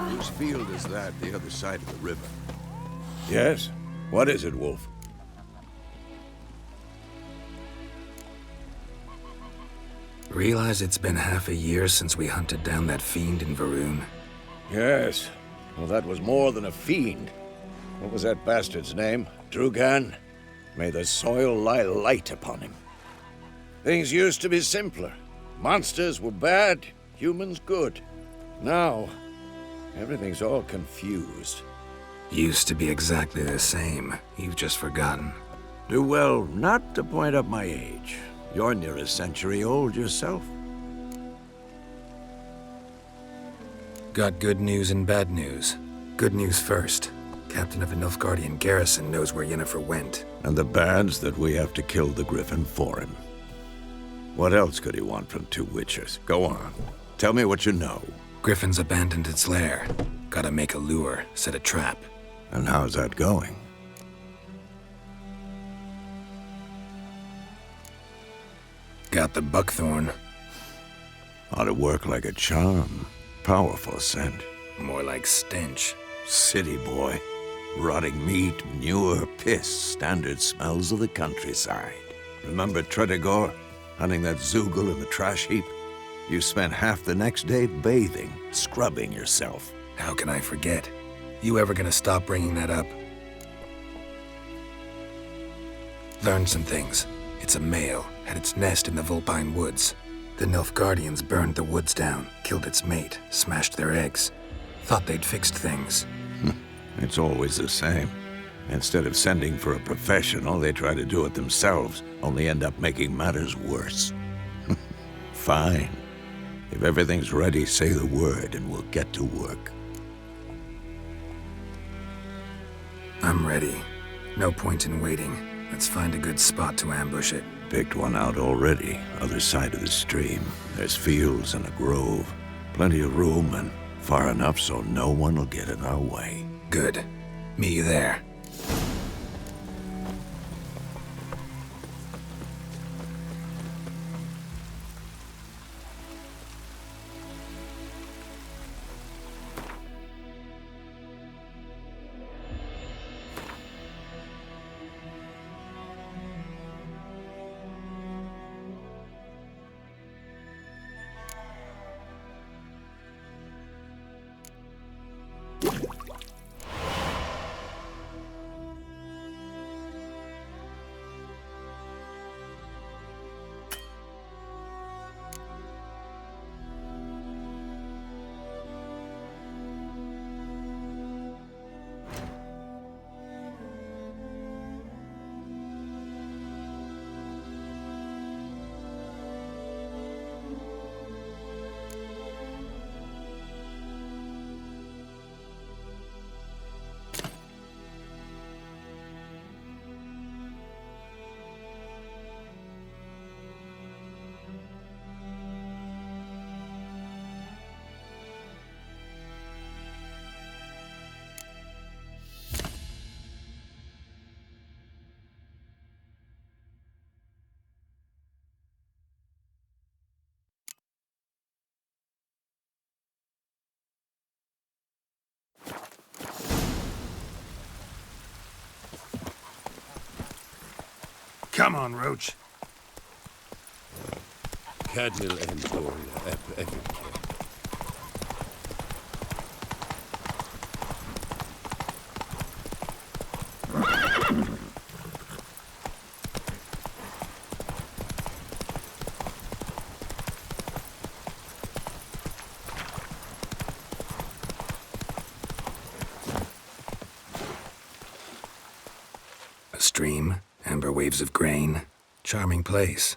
Whose field is that, the other side of the river? Yes? What is it, Wolf? Realize it's been half a year since we hunted down that fiend in Varun? Yes. Well, that was more than a fiend. What was that bastard's name? Drugan? May the soil lie light upon him. Things used to be simpler. Monsters were bad, humans good. Now, everything's all confused. Used to be exactly the same. You've just forgotten. Do well not to point up my age. You're near a century old yourself. Got good news and bad news. Good news first. Captain of the Nilfgaardian garrison knows where Yennefer went. And the bad's that we have to kill the Griffin for him. What else could he want from two witchers? Go on. Tell me what you know. Griffin's abandoned its lair. Gotta make a lure, set a trap. And how's that going? Got the buckthorn. Ought to work like a charm. Powerful scent. More like stench. City boy. Rotting meat, manure, piss, standard smells of the countryside. Remember Tredegor? Hunting that Zoogle in the trash heap? You spent half the next day bathing, scrubbing yourself. How can I forget? You ever gonna stop bringing that up? Learned some things. It's a male, had its nest in the Vulpine Woods. The Nilfgaardians burned the woods down, killed its mate, smashed their eggs. Thought they'd fixed things. It's always the same. Instead of sending for a professional, they try to do it themselves, only end up making matters worse. Fine. If everything's ready, say the word and we'll get to work. I'm ready. No point in waiting. Let's find a good spot to ambush it. Picked one out already, other side of the stream. There's fields and a grove. Plenty of room and far enough so no one will get in our way. Good. Meet you there. Come on, Roach. Cadnil Emporia Epic. A stream, amber waves of grain. Charming place.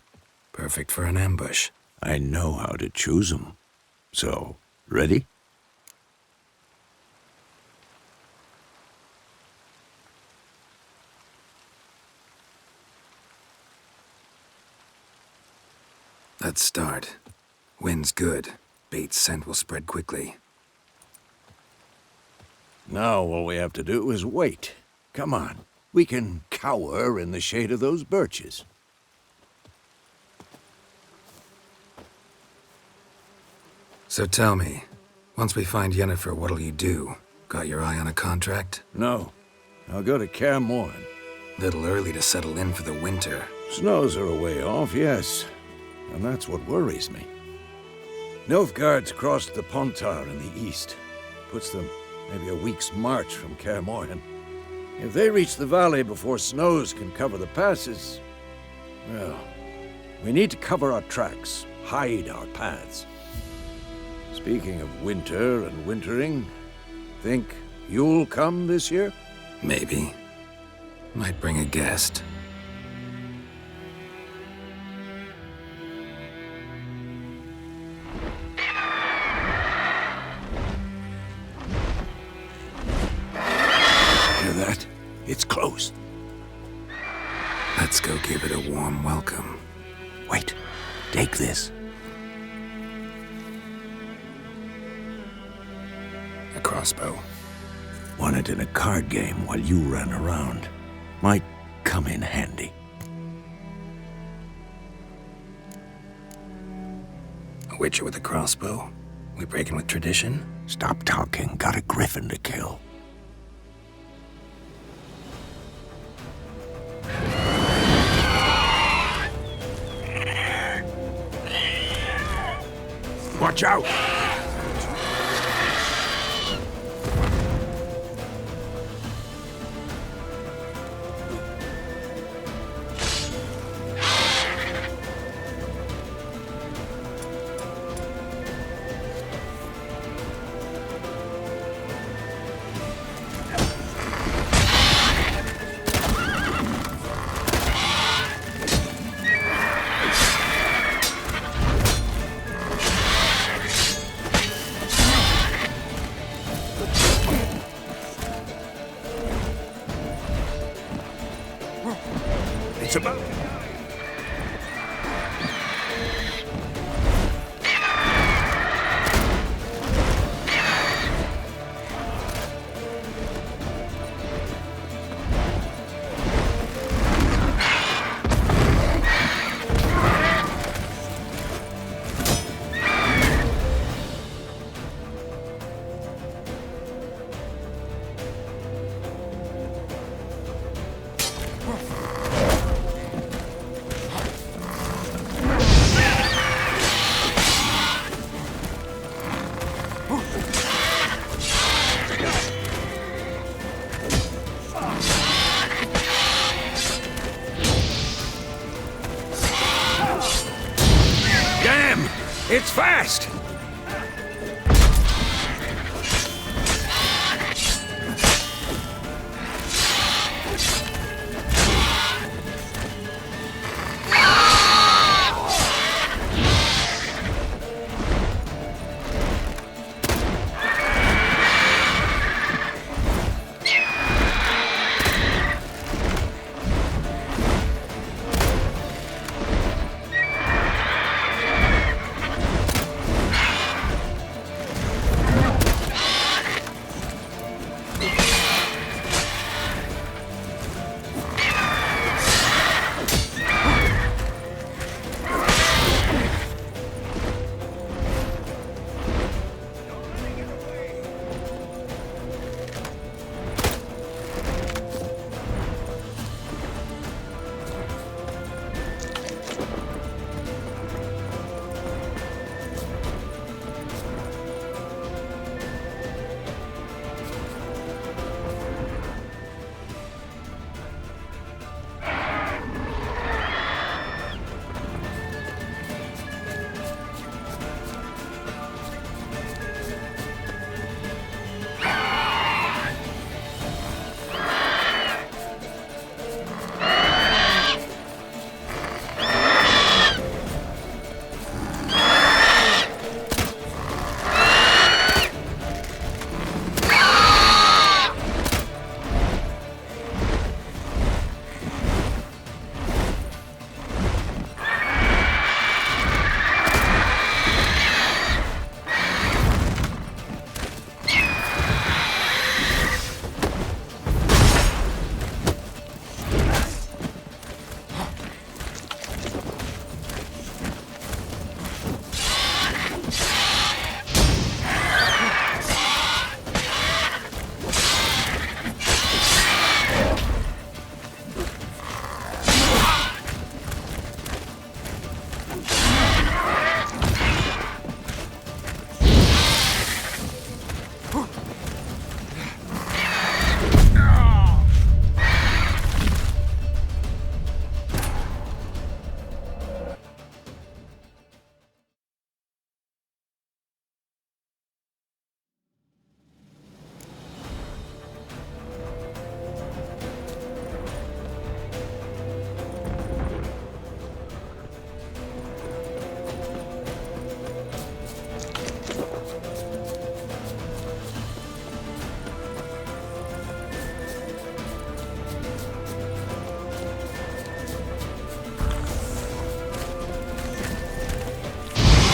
Perfect for an ambush. I know how to choose them. So, ready? Let's start. Wind's good. Bait's scent will spread quickly. Now all we have to do is wait. Come on. We can cower in the shade of those birches. So tell me, once we find Yennefer, what'll you do? Got your eye on a contract? No. I'll go to Kaer Morhen. Little early to settle in for the winter. Snows are a way off, yes. And that's what worries me. Nilfgaard's crossed the Pontar in the east. Puts them maybe a week's march from Kaer Morhen. If they reach the valley before snows can cover the passes, well, we need to cover our tracks, hide our paths. Speaking of winter and wintering, think you'll come this year? Maybe. Might bring a guest. Hear that? It's close. Let's go give it a warm welcome. Wait. Take this. A crossbow. Won it in a card game while you ran around. Might come in handy. A witcher with a crossbow? We breaking with tradition? Stop talking. Got a griffin to kill. Watch out! It's about... It's fast!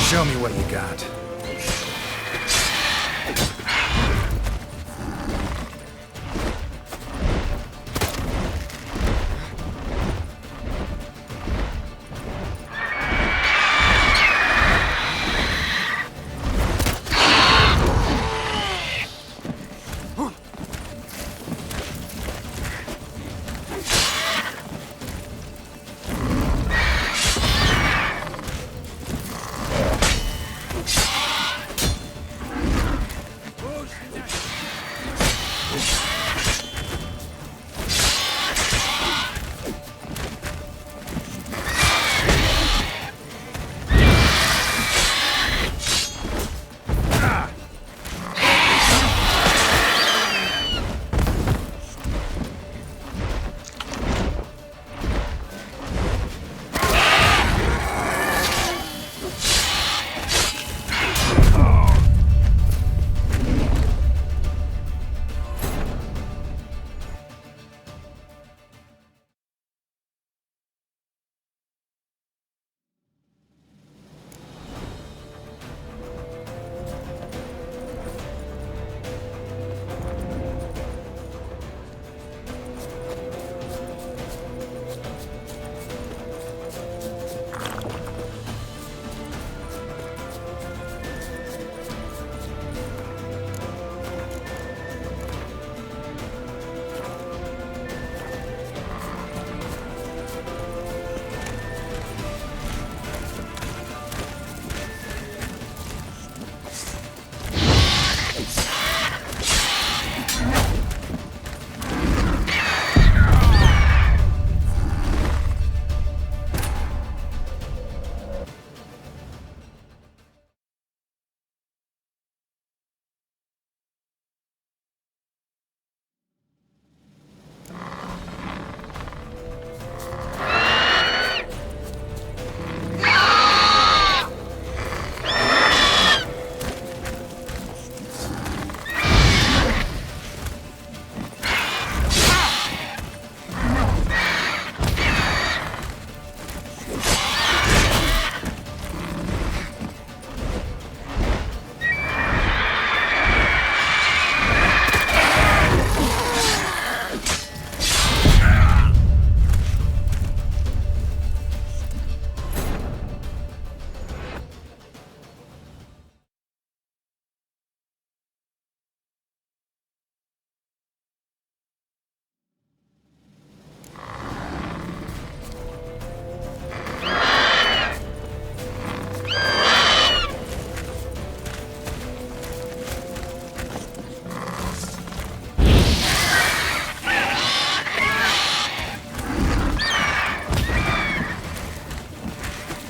Show me what you got.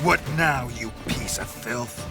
What now, you piece of filth?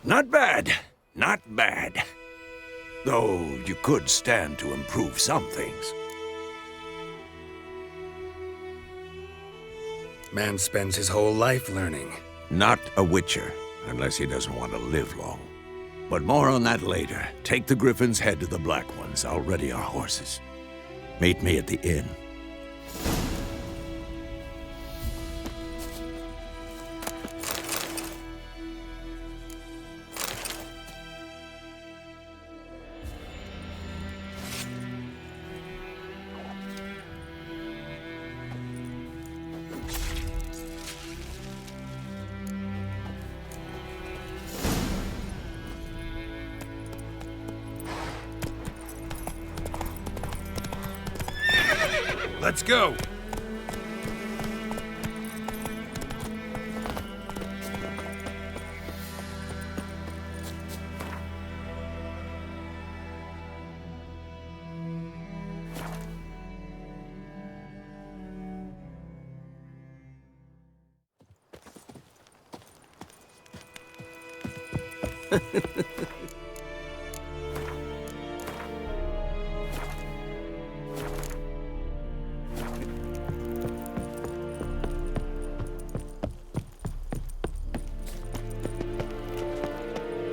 Not bad. Not bad. Though you could stand to improve some things. Man spends his whole life learning. Not a witcher, unless he doesn't want to live long. But more on that later. Take the Griffin's head to the Black Ones. I'll ready our horses. Meet me at the inn. Let's go!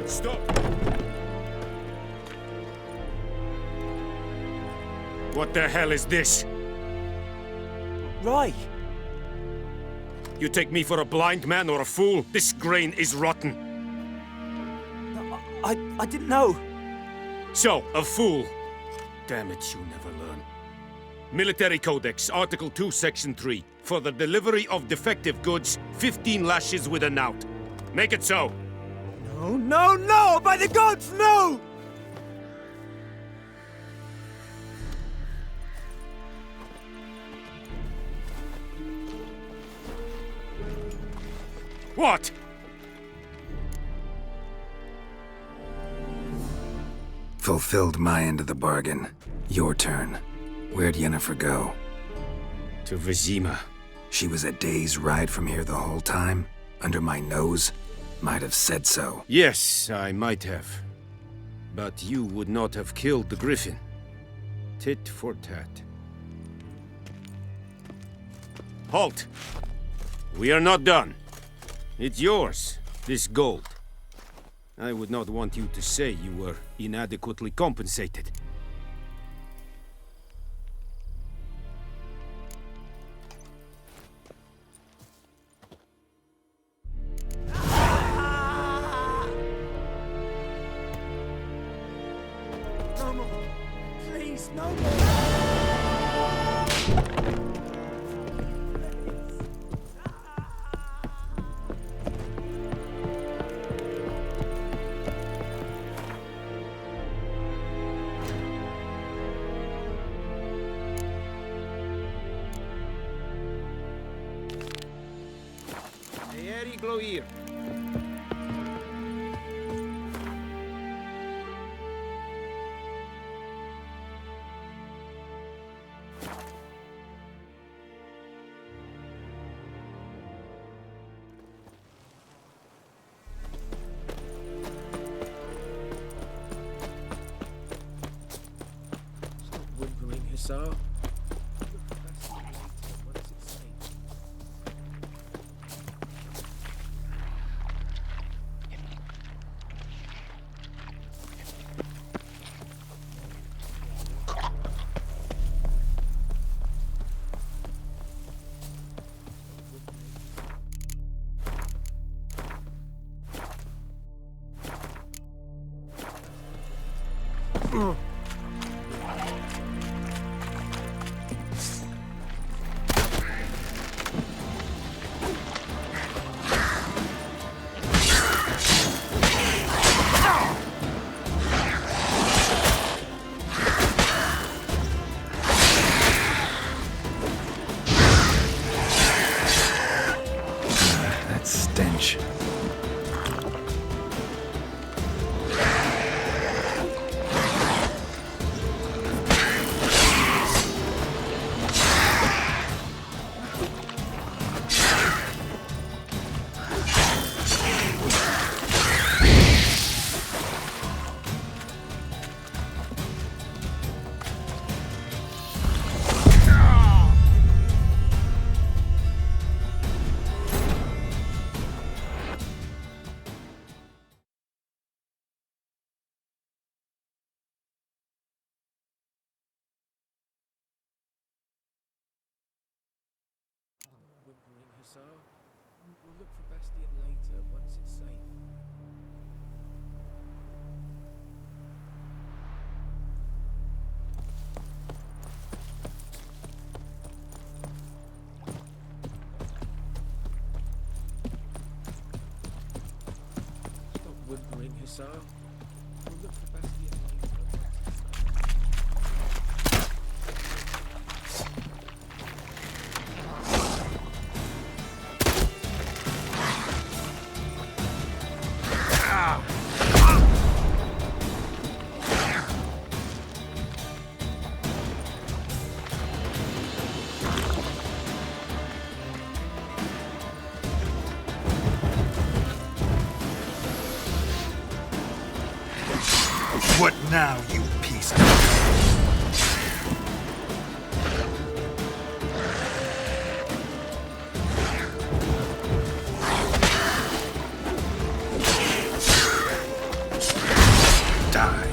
Stop! What the hell is this? Rye! You take me for a blind man or a fool? This grain is rotten. I didn't know. So, a fool. Damn it, you never learn. Military Codex, Article 2, Section 3. For the delivery of defective goods, 15 lashes with a knout. Make it so. No, no, no! By the gods, no! What? Fulfilled my end of the bargain. Your turn. Where'd Yennefer go? To Vizima. She was a day's ride from here the whole time? Under my nose? Might have said so. Yes, I might have. But you would not have killed the Griffin. Tit for tat. Halt! We are not done. It's yours, this gold. I would not want you to say you were inadequately compensated. No more. Please, no more. Here. Stop whimpering, Hussar. That stench. Hussar. We'll look for Bastion later, once it's safe. Stop whimpering, Hussar. We'll look for Bastion later, once it's safe. What now, you piece of... Die.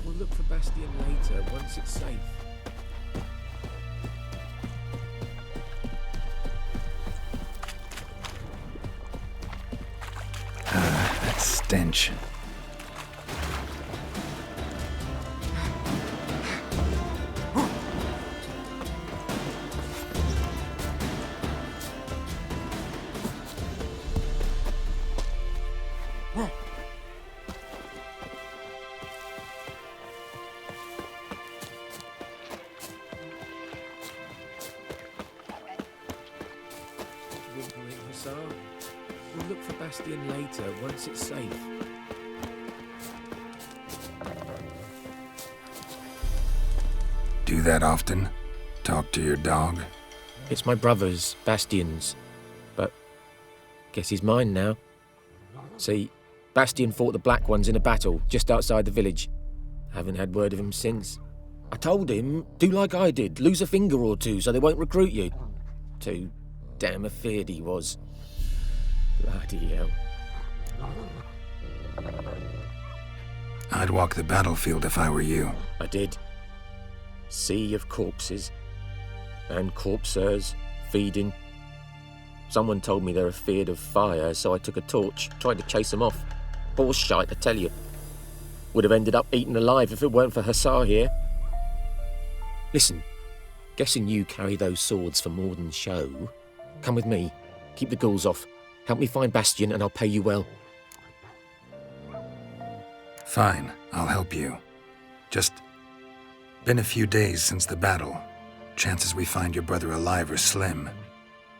We'll look for Bastion later, once it's safe. That stench. Whimpering, Hussar. We'll look for Bastion later, once it's safe. Do that often? Talk to your dog? It's my brother's, Bastion's. But guess he's mine now. See, Bastion fought the Black Ones in a battle just outside the village. Haven't had word of him since. I told him, do like I did, lose a finger or two so they won't recruit you. Too damn afeard he was. Bloody hell. I'd walk the battlefield if I were you. I did. Sea of corpses. And corpsers, feeding. Someone told me they're afeard of fire, so I took a torch, tried to chase them off. Horse shite, I tell you. Would have ended up eaten alive if it weren't for Hussar here. Listen, guessing you carry those swords for more than show. Come with me. Keep the ghouls off. Help me find Bastion and I'll pay you well. Fine, I'll help you. Just been a few days since the battle. Chances we find your brother alive are slim.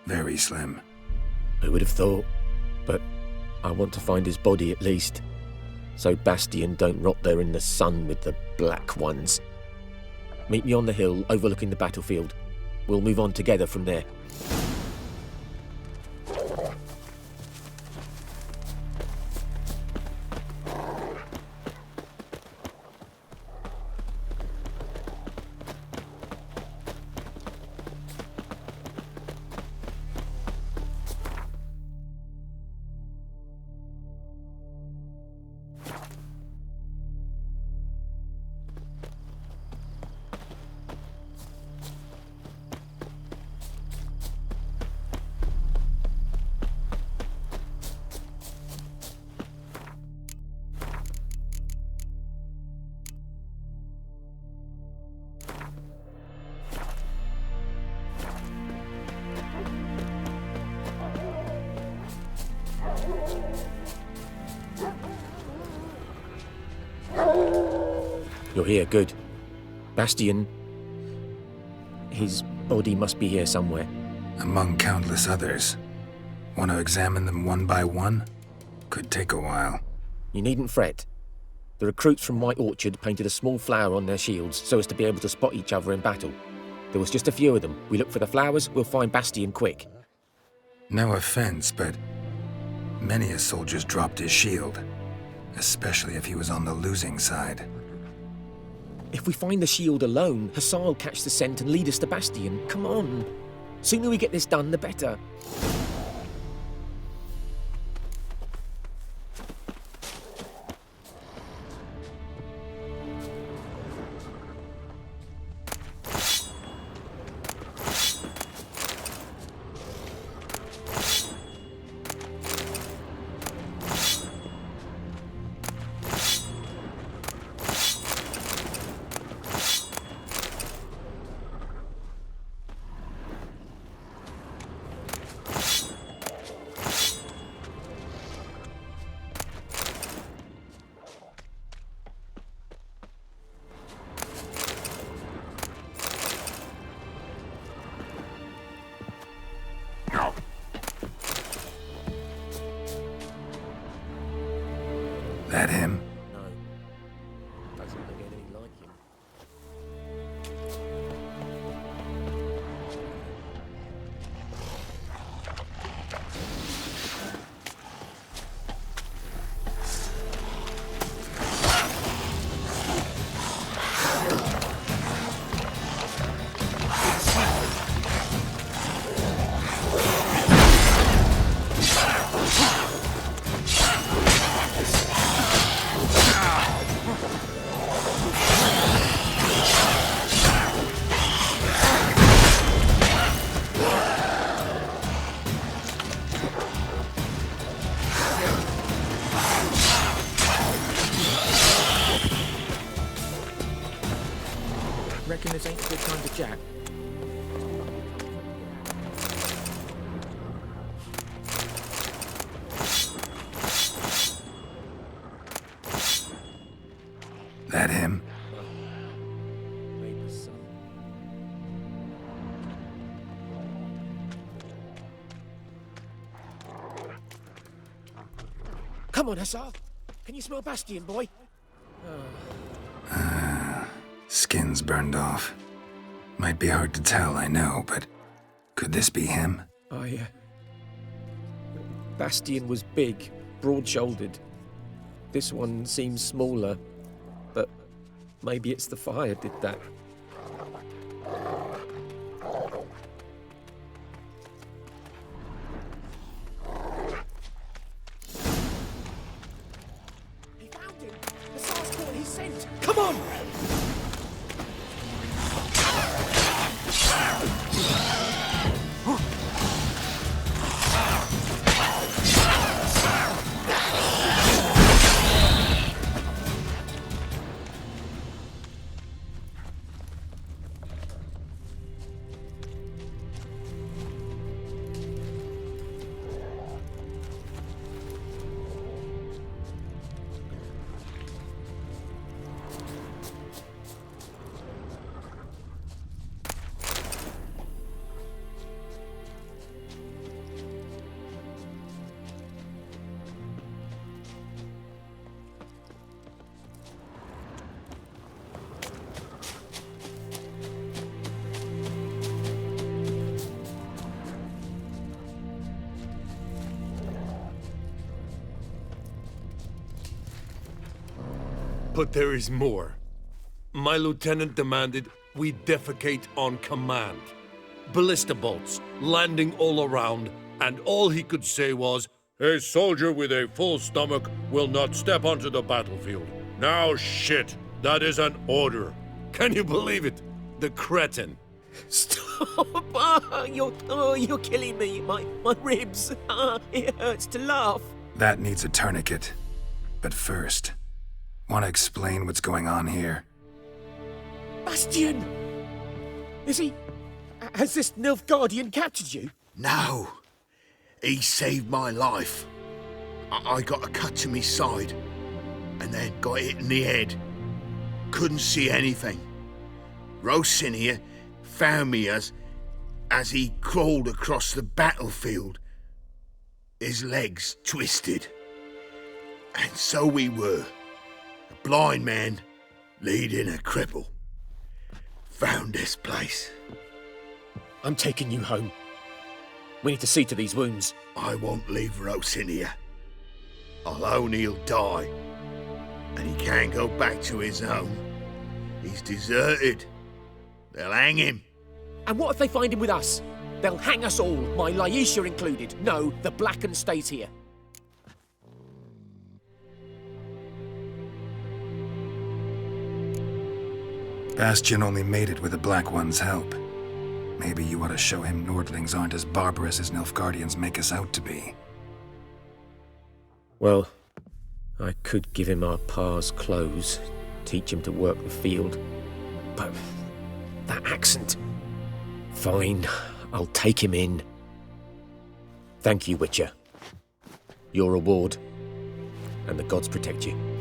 Very slim. Who would have thought? But I want to find his body at least. So Bastion don't rot there in the sun with the Black Ones. Meet me on the hill overlooking the battlefield. We'll move on together from there. You're here, good. Bastian... his body must be here somewhere. Among countless others. Want to examine them one by one? Could take a while. You needn't fret. The recruits from White Orchard painted a small flower on their shields so as to be able to spot each other in battle. There was just a few of them. We look for the flowers, we'll find Bastian quick. No offense, but many a soldier's dropped his shield. Especially if he was on the losing side. If we find the shield alone, Hassan will catch the scent and lead us to Bastian. Come on. Sooner we get this done, the better. That him? No. Doesn't look anything like him. Reckon this ain't a good time to chat? That him? Come on, Hassan. Can you smell Bastian, boy? Skin's burned off. Might be hard to tell, I know, but could this be him? Bastian was big, broad-shouldered. This one seems smaller, but maybe it's the fire did that. He found him! Hassan's caught his scent! Come on! But there is more. My lieutenant demanded we defecate on command. Ballista bolts, landing all around, and all he could say was, "A soldier with a full stomach will not step onto the battlefield." Now shit, that is an order. Can you believe it? The cretin. Stop! You're killing me. My ribs. It hurts to laugh. That needs a tourniquet. But first, want to explain what's going on here? Bastian! Is he... Has this Nilfgaardian captured you? No. He saved my life. I got a cut to my side, and then got hit in the head. couldn't see anything. Rosinia found me as he crawled across the battlefield. His legs twisted. And so we were. A blind man leading a cripple. Found this place. I'm taking you home. We need to see to these wounds. I won't leave Rosinia. Alone he'll die. And he can't go back to his home. He's deserted. They'll hang him. And what if they find him with us? They'll hang us all, my Laisha included. No, the Blacken stays here. Bastion only made it with the Black One's help. Maybe you ought to show him Nordlings aren't as barbarous as Nilfgaardians make us out to be. Well, I could give him our pa's clothes, teach him to work the field. But that accent... Fine, I'll take him in. Thank you, Witcher. Your reward, and the gods protect you.